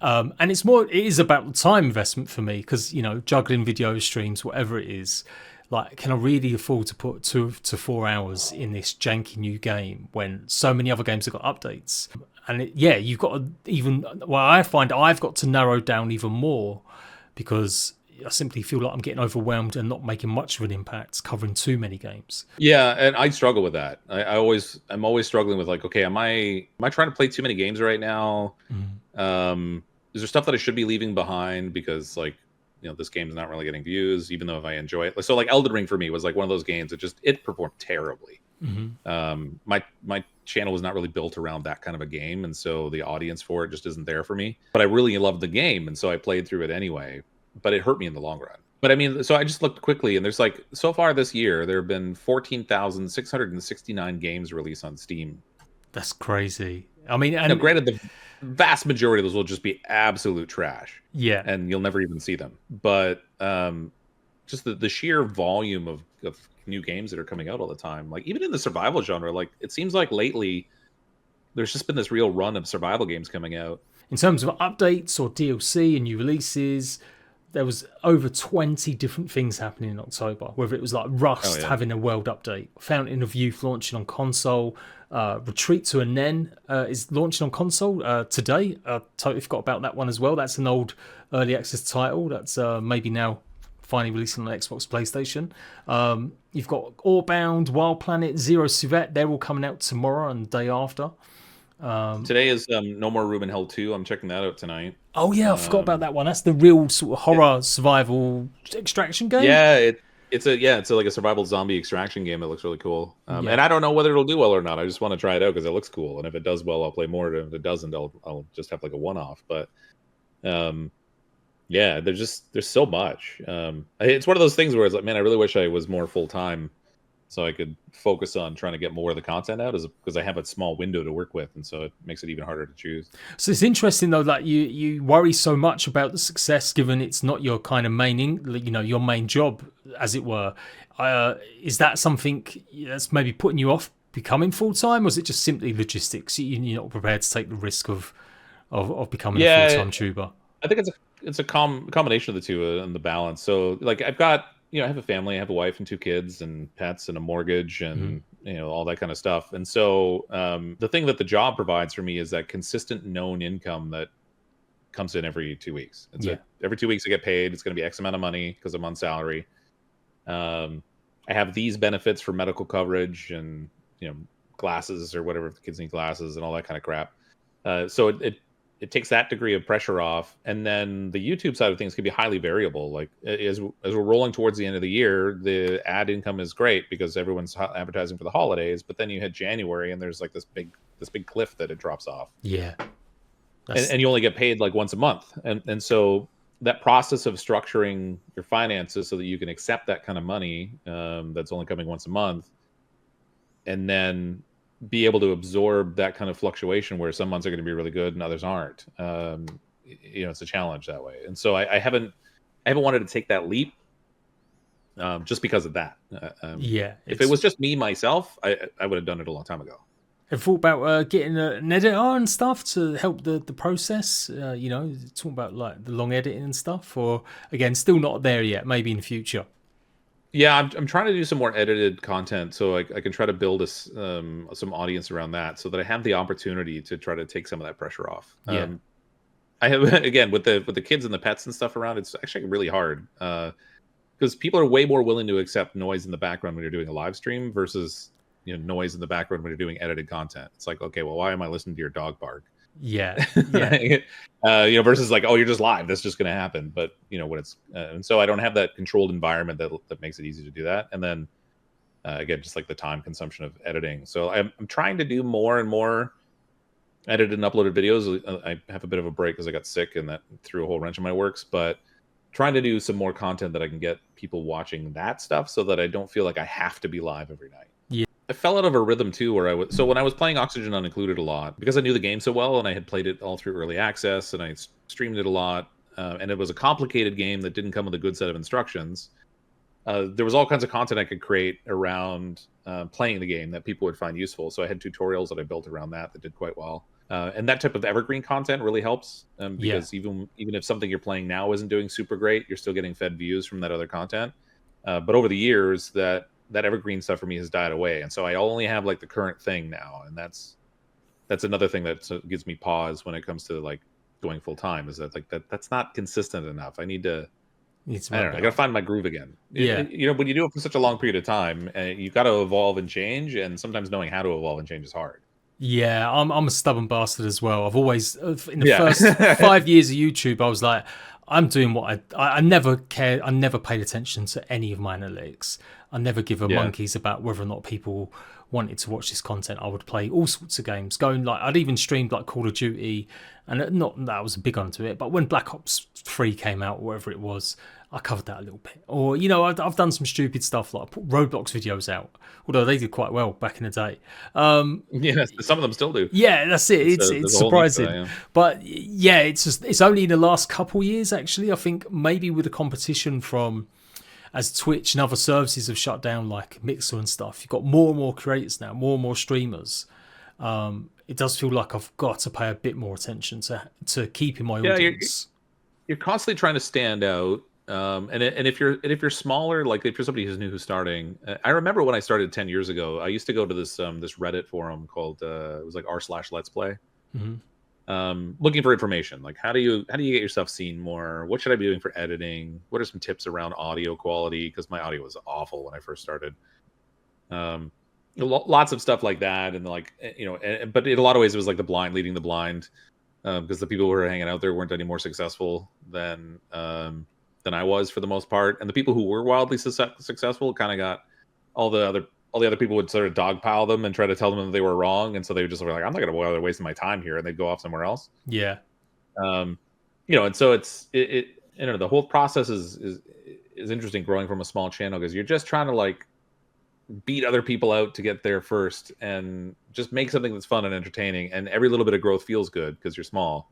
And it is about the time investment for me because, juggling video streams, whatever it is, like, can I really afford to put 2 to 4 hours in this janky new game when so many other games have got updates? And you've got I find I've got to narrow down even more because I simply feel like I'm getting overwhelmed and not making much of an impact covering too many games. Yeah, and I struggle with that. I'm always struggling with, like, okay, am I trying to play too many games right now? Is there stuff that I should be leaving behind because, like, this game's not really getting views, even though if I enjoy it. So, like, Elden Ring for me was like one of those games that it performed terribly. My channel was not really built around that kind of a game, and so the audience for it just isn't there for me. But I really loved the game, and so I played through it anyway. But it hurt me in the long run. But I mean, so I just looked quickly, and there's like, so far this year, there have been 14,669 games released on Steam. That's crazy. I mean, and now, granted, the vast majority of those will just be absolute trash. Yeah, and you'll never even see them. But just the sheer volume of new games that are coming out all the time, like even in the survival genre, like it seems like lately there's just been this real run of survival games coming out. In terms of updates or DLC and new releases, there was over 20 different things happening in October, whether it was like Rust having a world update, Fountain of Youth launching on console, Retreat to a Nen is launching on console today. Totally forgot about that one as well. That's an old early access title that's maybe now finally releasing on Xbox, PlayStation. You've got Orbound, Wild Planet, Zero Suvet. They're all coming out tomorrow and the day after. Today is No More Room in Hell 2. I'm checking that out tonight. Oh yeah, I forgot about that one. That's the real sort of horror survival extraction game. Yeah, it's like a survival zombie extraction game that looks really cool. And I don't know whether it'll do well or not. I just want to try it out because it looks cool. And if it does well, I'll play more. And if it doesn't, I'll just have like a one-off. But there's so much. It's one of those things where it's like, man, I really wish I was more full-time so I could focus on trying to get more of the content out, because I have a small window to work with, and so it makes it even harder to choose. So it's interesting though that you worry so much about the success, given it's not your kind of your main job, as it were. Is that something that's maybe putting you off becoming full time, or is it just simply logistics? You're not prepared to take the risk of becoming a full time tuber? I think it's a combination of the two and the balance. So like I've got. I have a family, I have a wife and 2 kids and pets and a mortgage and, all that kind of stuff. And so the thing that the job provides for me is that consistent known income that comes in every 2 weeks. Every 2 weeks I get paid. It's going to be X amount of money because I'm on salary. I I have these benefits for medical coverage and, you know, glasses or whatever, if the kids need glasses and all that kind of crap. So it takes that degree of pressure off. And then the YouTube side of things can be highly variable. Like as we're rolling towards the end of the year, the ad income is great because everyone's advertising for the holidays. But then you hit January and there's like this big cliff that it drops off. Yeah. And you only get paid like once a month. And so that process of structuring your finances so that you can accept that kind of money that's only coming once a month, and then be able to absorb that kind of fluctuation where some months are going to be really good and others aren't. You know, it's a challenge that way. And so I haven't wanted to take that leap just because of that. Yeah. If it was just me, myself, I would have done it a long time ago. Have you thought about getting an editor and stuff to help the process? You know, talking about like the long editing and stuff, or again, still not there yet, maybe in the future? Yeah, I'm trying to do some more edited content so I can try to build some audience around that so that I have the opportunity to try to take some of that pressure off. Yeah. I have, again, with the kids and the pets and stuff around, it's actually really hard because people are way more willing to accept noise in the background when you're doing a live stream versus, you know, noise in the background when you're doing edited content. It's like, okay, well, why am I listening to your dog bark? Yeah. Yeah. You know, versus like, oh, you're just live, that's just going to happen. But you know, when it's and so I don't have that controlled environment that makes it easy to do that. And then again, just like the time consumption of editing. So I'm trying to do more and more edited and uploaded videos. I have a bit of a break because I got sick and that threw a whole wrench in my works, but trying to do some more content that I can get people watching that stuff so that I don't feel like I have to be live every night. Yeah. I fell out of a rhythm too, where so when I was playing Oxygen Unincluded a lot, because I knew the game so well and I had played it all through early access and I streamed it a lot, and it was a complicated game that didn't come with a good set of instructions. There was all kinds of content I could create around playing the game that people would find useful. So I had tutorials that I built around that did quite well. And that type of evergreen content really helps because even if something you're playing now isn't doing super great, you're still getting fed views from that other content. But over the years, that evergreen stuff for me has died away, and so I only have like the current thing now, and that's another thing that gives me pause when it comes to like going full time. Is that like that's not consistent enough? I need to. I don't know. I gotta find my groove again. Yeah. You know, when you do it for such a long period of time, you've got to evolve and change, and sometimes knowing how to evolve and change is hard. Yeah, I'm a stubborn bastard as well. I've always, in the first 5 years of YouTube, I was like, I'm doing what I never cared. I never paid attention to any of my analytics. I never give a monkeys about whether or not people wanted to watch this content. I would play all sorts of games, going like, I'd even streamed like Call of Duty, and not that I was big onto it, but when Black Ops 3 came out, whatever it was, I covered that a little bit. Or, you know, I've done some stupid stuff, like put Roblox videos out, although they did quite well back in the day. Yeah, some of them still do. Yeah, that's it. It's surprising. But yeah, it's only in the last couple years, actually. I think maybe with the competition from, as Twitch and other services have shut down, like Mixer and stuff, you've got more and more creators now, more and more streamers. It does feel like I've got to pay a bit more attention to keeping my audience. You're constantly trying to stand out. And if you're smaller, like if you're somebody who's new, who's starting, I remember when I started 10 years ago, I used to go to this Reddit forum called it was like r/Let's Play, looking for information, like how do you get yourself seen more? What should I be doing for editing? What are some tips around audio quality? Because my audio was awful when I first started. Lots of stuff like that, and like, you know, but in a lot of ways it was like the blind leading the blind, because the people who were hanging out there weren't any more successful than I was for the most part, and the people who were wildly successful kind of got all the other people would sort of dogpile them and try to tell them that they were wrong, and so they would just be like, I'm not going to bother wasting my time here, and they'd go off somewhere else. Yeah. You know, and so it you know, the whole process is interesting growing from a small channel, because you're just trying to like beat other people out to get there first and just make something that's fun and entertaining, and every little bit of growth feels good because you're small.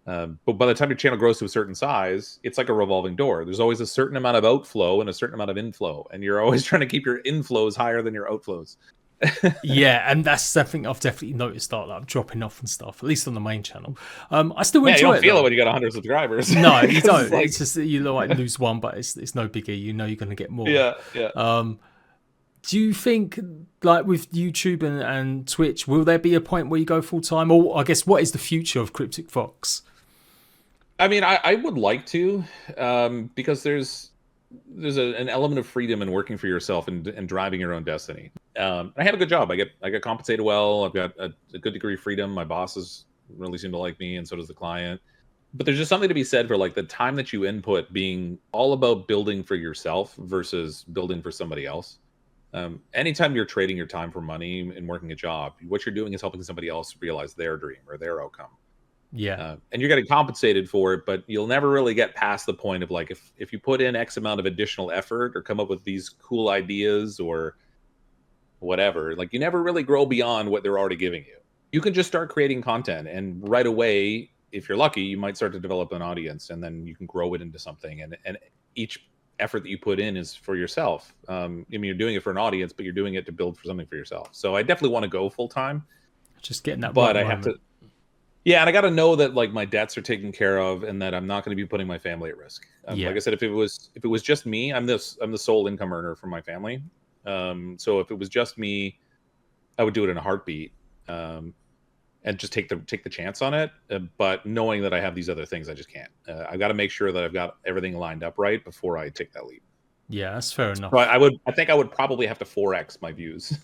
But by the time your channel grows to a certain size, it's like a revolving door. There's always a certain amount of outflow and a certain amount of inflow, and you're always trying to keep your inflows higher than your outflows. Yeah, and that's something I've definitely noticed that I'm dropping off and stuff, at least on the main channel. I still enjoy it. You don't feel it when you got 100 subscribers. No, you don't. Like, it's just you like lose one, but it's no biggie. You know you're going to get more. Yeah. Do you think, like with YouTube and Twitch, will there be a point where you go full time, or I guess what is the future of Cryptic Fox? I mean, I would like to, because there's there's an element of freedom in working for yourself and driving your own destiny. I have a good job. I get compensated well. I've got a good degree of freedom. My bosses really seem to like me, and so does the client. But there's just something to be said for like the time that you input being all about building for yourself versus building for somebody else. Anytime you're trading your time for money and working a job, what you're doing is helping somebody else realize their dream or their outcome. Yeah. And you're getting compensated for it, but you'll never really get past the point of like, if you put in X amount of additional effort or come up with these cool ideas or whatever, like you never really grow beyond what they're already giving you. You can just start creating content, and right away, if you're lucky, you might start to develop an audience, and then you can grow it into something. And each effort that you put in is for yourself. I mean, you're doing it for an audience, but you're doing it to build for something for yourself. So I definitely want to go full time, Just getting that but right I have moment. to. Yeah, and I got to know that like my debts are taken care of, and that I'm not going to be putting my family at risk. Yeah. Like I said, if it was just me, I'm the sole income earner for my family. So if it was just me, I would do it in a heartbeat, and just take the chance on it. But knowing that I have these other things, I just can't. I've got to make sure that I've got everything lined up right before I take that leap. Yeah, that's fair enough. So I think I would probably have to 4x my views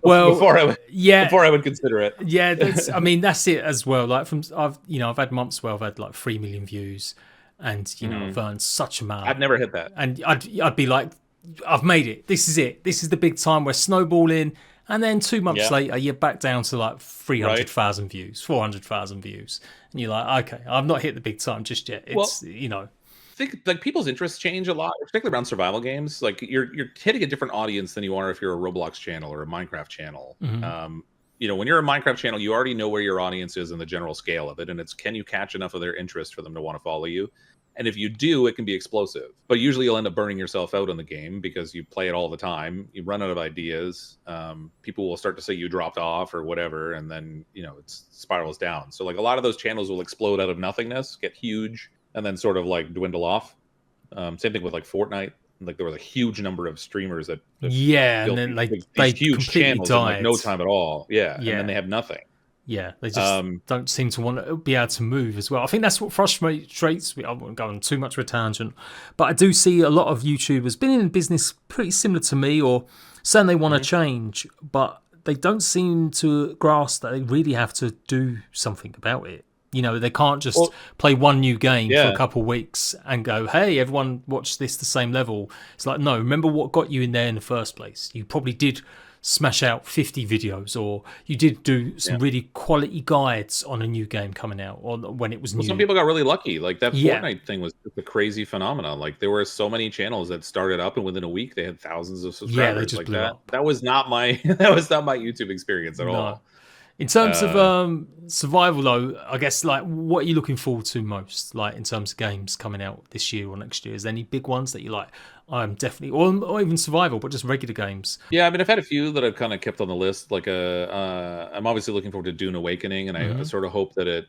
Well, before I would yeah, before I would consider it. yeah. I mean, that's it as well. Like I've had months where I've had like 3 million views, and I've earned such amount. I've never hit that. And I'd be like, I've made it. This is it. This is the big time. We're snowballing. And then 2 months later, you're back down to like 300,000 views, 400,000 views, and you're like, okay, I've not hit the big time just yet. It's I think like people's interests change a lot, particularly around survival games. Like you're hitting a different audience than you are if you're a Roblox channel or a Minecraft channel. When you're a Minecraft channel, you already know where your audience is in the general scale of it, and it's can you catch enough of their interest for them to want to follow you? And if you do, it can be explosive. But usually you'll end up burning yourself out on the game because you play it all the time. You run out of ideas. People will start to say you dropped off or whatever, and then it spirals down. So like a lot of those channels will explode out of nothingness, get huge, and then sort of like dwindle off. Same thing with like Fortnite. Like there was a huge number of streamers that and then they huge channels died. in like no time at all. Yeah, and then they have nothing. Yeah, they just don't seem to want to be able to move as well. I think that's what frustrates me. I won't go on too much of a tangent, but I do see a lot of YouTubers been in business pretty similar to me, or saying they want to change, but they don't seem to grasp that they really have to do something about it. They can't just play one new game for a couple of weeks and go, hey, everyone watch this the same level. It's like, no, remember what got you in there in the first place. You probably did smash out 50 videos, or you did do some really quality guides on a new game coming out, or when it was new. Some people got really lucky. Like that Fortnite thing was a crazy phenomenon. Like there were so many channels that started up, and within a week they had thousands of subscribers. Yeah, they just like blew up. That was not my YouTube experience at all. In terms of survival, though, I guess like what are you looking forward to most? Like in terms of games coming out this year or next year, is there any big ones that you like? I'm definitely, or even survival, but just regular games. Yeah, I mean, I've had a few that I've kind of kept on the list. Like I'm obviously looking forward to Dune Awakening, and I sort of hope that it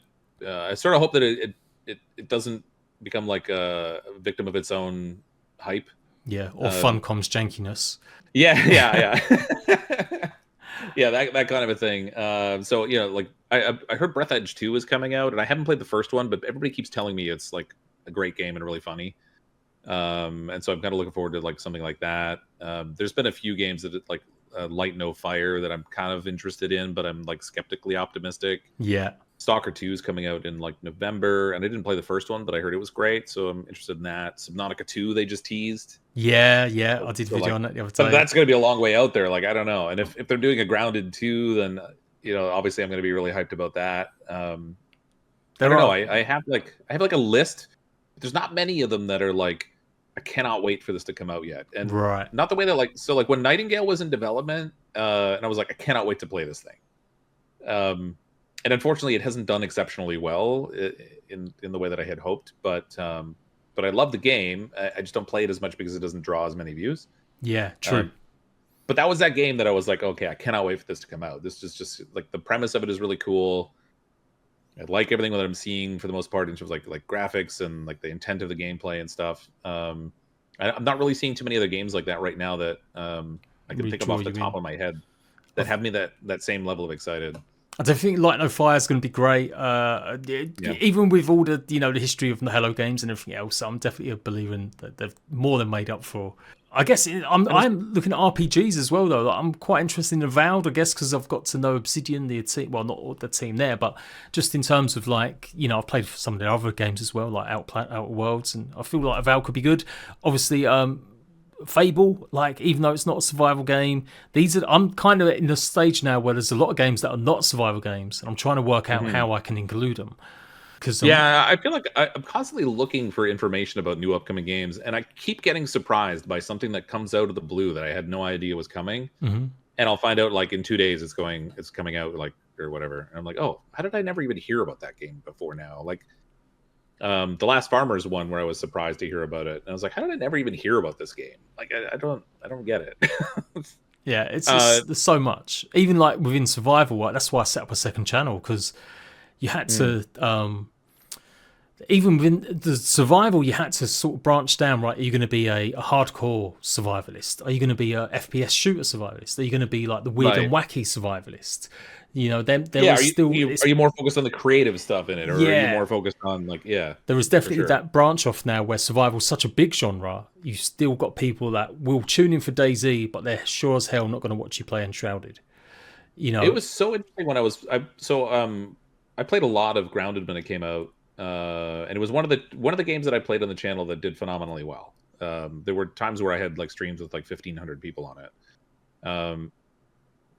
doesn't become like a victim of its own hype. Yeah, or Funcom's jankiness. Yeah. Yeah, that kind of a thing. So like I heard Breath Edge 2 is coming out, and I haven't played the first one, but everybody keeps telling me it's like a great game and really funny. And so I'm kind of looking forward to like something like that. There's been a few games that like Light No Fire that I'm kind of interested in, but I'm like skeptically optimistic. Yeah. Stalker 2 is coming out in like November, and I didn't play the first one, but I heard it was great, so I'm interested in that. Subnautica 2 they just teased. Yeah, I did a video on that the other day. That's going to be a long way out there. Like I don't know, and if they're doing a Grounded 2, then obviously I'm going to be really hyped about that. I don't know. I have like a list. But there's not many of them that are like I cannot wait for this to come out yet, and not the way that like when Nightingale was in development, and I was like I cannot wait to play this thing. And unfortunately, it hasn't done exceptionally well in the way that I had hoped. But I love the game. I just don't play it as much because it doesn't draw as many views. Yeah, true. But that was that game that I was like, okay, I cannot wait for this to come out. This is just like the premise of it is really cool. I like everything that I'm seeing for the most part in terms of like graphics and like the intent of the gameplay and stuff. I'm not really seeing too many other games like that right now that I can think of off the top of my head that have me that same level of excited. I don't think Light No Fire is going to be great. Yeah. Even with all the the history of the Hello games and everything else, I'm definitely a believer in that they've more than made up for. I guess I'm looking at RPGs as well though. Like, I'm quite interested in Avowed, I guess, because I've got to know Obsidian, the team. Well, not the team there, but just in terms of like I've played some of their other games as well, like Outer Worlds, and I feel like Avowed could be good. Obviously, Fable, like even though it's not a survival game, I'm kind of in the stage now where there's a lot of games that are not survival games, and I'm trying to work out how I can include them. Because yeah, I feel like I'm constantly looking for information about new upcoming games, and I keep getting surprised by something that comes out of the blue that I had no idea was coming, and I'll find out like in 2 days it's coming out, like, or whatever, and I'm like, oh, how did I never even hear about that game before now? Like, the Last Farmers one, where I was surprised to hear about it, and I was like, how did I never even hear about this game? Like, I don't get it. yeah, it's there's so much, even like within survival. That's why I set up a second channel, because you had to even within the survival, you had to sort of branch down, right? Are you going to be a hardcore survivalist? Are you going to be a FPS shooter survivalist? Are you going to be like the weird and wacky survivalist? Are you more focused on the creative stuff in it, or are you more focused on like, there is definitely that branch off now where survival is such a big genre. You've still got people that will tune in for DayZ, but they're sure as hell not going to watch you play Enshrouded. It was so interesting when I played a lot of Grounded when it came out, and it was one of the games that I played on the channel that did phenomenally well. There were times where I had like streams with like 1,500 people on it.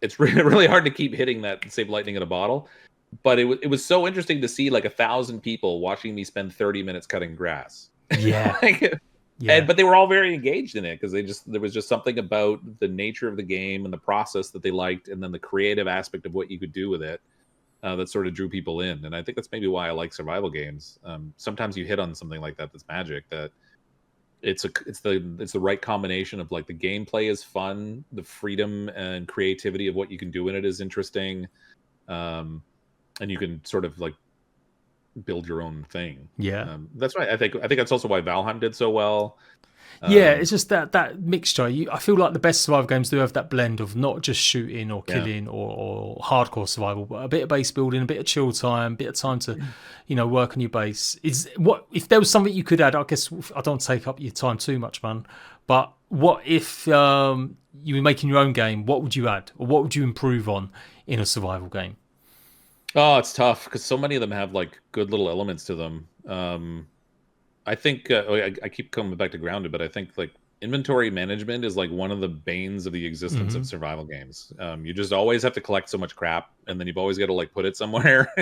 It's really hard to keep hitting that save lightning in a bottle, but it was so interesting to see like 1,000 people watching me spend 30 minutes cutting grass. Yeah. But they were all very engaged in it because there was just something about the nature of the game and the process that they liked, and then the creative aspect of what you could do with it that sort of drew people in. And I think that's maybe why I like survival games. Sometimes you hit on something like that that's magic, that it's the right combination of like the gameplay is fun, the freedom and creativity of what you can do in it is interesting, and you can sort of like build your own thing. That's why I think that's also why Valheim did so well. It's just that mixture. I feel like the best survival games do have that blend of not just shooting or killing or hardcore survival, but a bit of base building, a bit of chill time, a bit of time to, work on your base. If there was something you could add? I guess I don't take up your time too much, man. But what if you were making your own game? What would you add, or what would you improve on in a survival game? Oh, it's tough because so many of them have like good little elements to them. I think I keep coming back to Grounded, but I think like inventory management is like one of the banes of the existence of survival games. You just always have to collect so much crap, and then you've always got to like put it somewhere,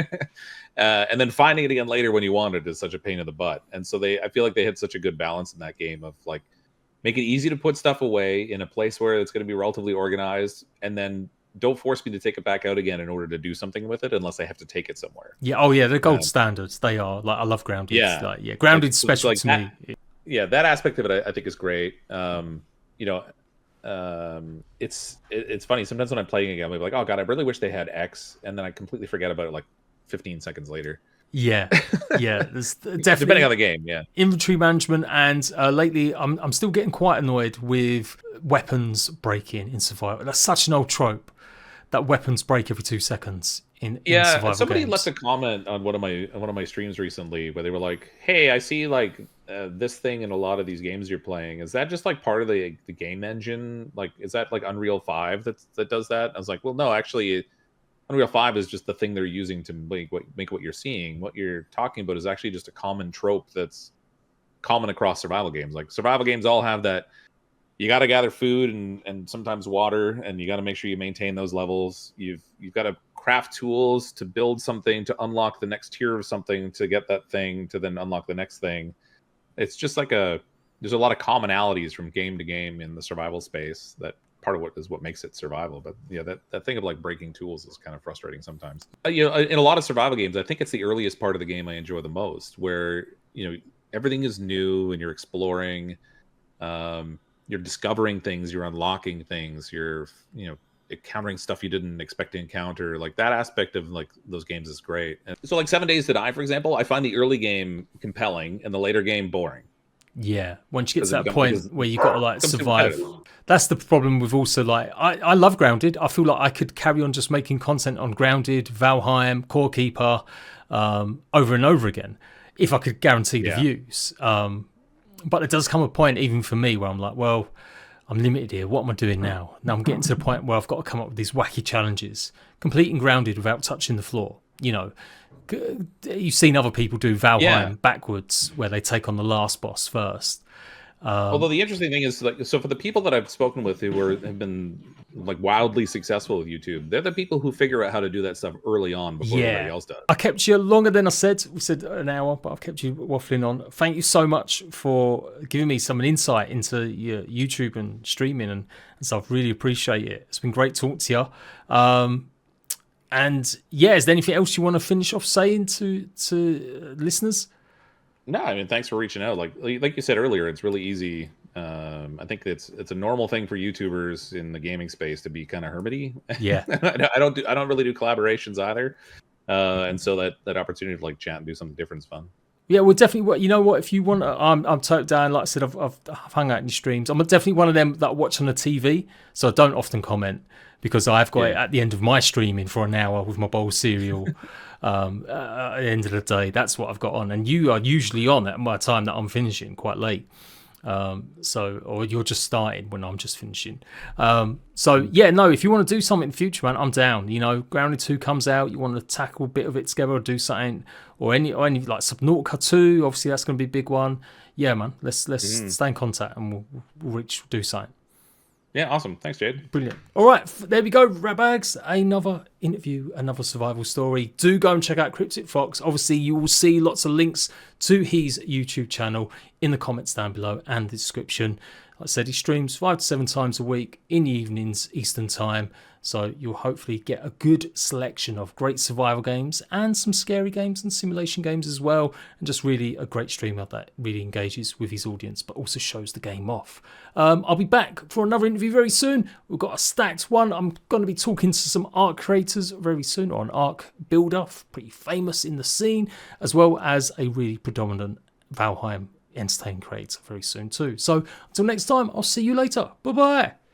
and then finding it again later when you want it is such a pain in the butt. And so I feel like they had such a good balance in that game of like make it easy to put stuff away in a place where it's going to be relatively organized, and then don't force me to take it back out again in order to do something with it unless I have to take it somewhere. They're gold standards. They are. Like, I love Grounded. Grounded's special to me. Yeah, that aspect of it I think is great. It's funny sometimes when I'm playing a game, I'm like, oh god, I really wish they had X, and then I completely forget about it like 15 seconds later. There's definitely, depending on the game. Inventory management, and lately I'm still getting quite annoyed with weapons breaking in survival. That's such an old trope, that weapons break every 2 seconds in survival somebody games. left a comment on one of my streams recently where they were like, hey, I see like this thing in a lot of these games you're playing. Is that just like part of the game engine? Like, is that like Unreal 5 that does that? I was like, well, no, actually Unreal 5 is just the thing they're using to make what you're seeing. What you're talking about is actually just a common trope that's common across survival games. Like, survival games all have that. You got to gather food and sometimes water, and you got to make sure you maintain those levels. You've got to craft tools to build something, to unlock the next tier of something, to get that thing, to then unlock the next thing. It's just like there's a lot of commonalities from game to game in the survival space that part of what makes it survival. But that thing of like breaking tools is kind of frustrating sometimes. In a lot of survival games, I think it's the earliest part of the game I enjoy the most, where everything is new and you're exploring. You're discovering things, you're unlocking things, you're encountering stuff you didn't expect to encounter. Like, that aspect of like those games is great. And so like 7 Days to Die, for example, I find the early game compelling and the later game boring. Yeah, once you get because to that point where you got to like becomes too survive, competitive. that's the problem with also like I love Grounded. I feel like I could carry on just making content on Grounded, Valheim, Core Keeper, over and over again if I could guarantee the Yeah. views. But there does come a point even for me where I'm like, well, I'm limited here. What am I doing now? Now I'm getting to the point where I've got to come up with these wacky challenges, completing Grounded without touching the floor. You know, you've seen other people do Valheim Yeah. backwards where they take on the last boss first. Although the interesting thing is, like, so for the people that I've spoken with have been like wildly successful with YouTube, they're the people who figure out how to do that stuff early on before everybody else does. I kept you longer than I said. We said an hour, but I've kept you waffling on. Thank you so much for giving me some insight into your YouTube and streaming and stuff. Really appreciate it. It's been great talking to you. And yeah, is there anything else you want to finish off saying to listeners? No, I mean, thanks for reaching out. Like you said earlier, it's really easy. I think it's a normal thing for YouTubers in the gaming space to be kind of hermity. Yeah. I don't really do collaborations either, and so that opportunity to like chat and do something different is fun. Yeah, well, definitely. You know what? If you want, I'm totally down. Like I said, I've hung out in your streams. I'm definitely one of them that I watch on the TV, so I don't often comment because I've got it at the end of my streaming for an hour with my bowl of cereal. At the end of the day, that's what I've got on, and you are usually on at my time that I'm finishing quite late. Or you're just starting when I'm just finishing. So yeah, no, if you want to do something in the future, man, I'm down. You know, Grounded 2 comes out, you want to tackle a bit of it together or do something, or any like Subnautica 2, obviously that's going to be a big one. Yeah, man, let's stay in contact and we'll do something. Yeah, awesome. Thanks, Jade. Brilliant. All right, there we go, Ratbags. Another interview, another survival story. Do go and check out Cryptic Fox. Obviously, you will see lots of links to his YouTube channel in the comments down below and the description. Like I said, he streams 5 to 7 times a week in the evenings, Eastern time. So you'll hopefully get a good selection of great survival games and some scary games and simulation games as well. And just really a great streamer that really engages with his audience, but also shows the game off. I'll be back for another interview very soon. We've got a stacked one. I'm going to be talking to some Ark creators very soon, or an Ark builder, pretty famous in the scene, as well as a really predominant Valheim entertainment creator very soon too. So until next time, I'll see you later. Bye-bye.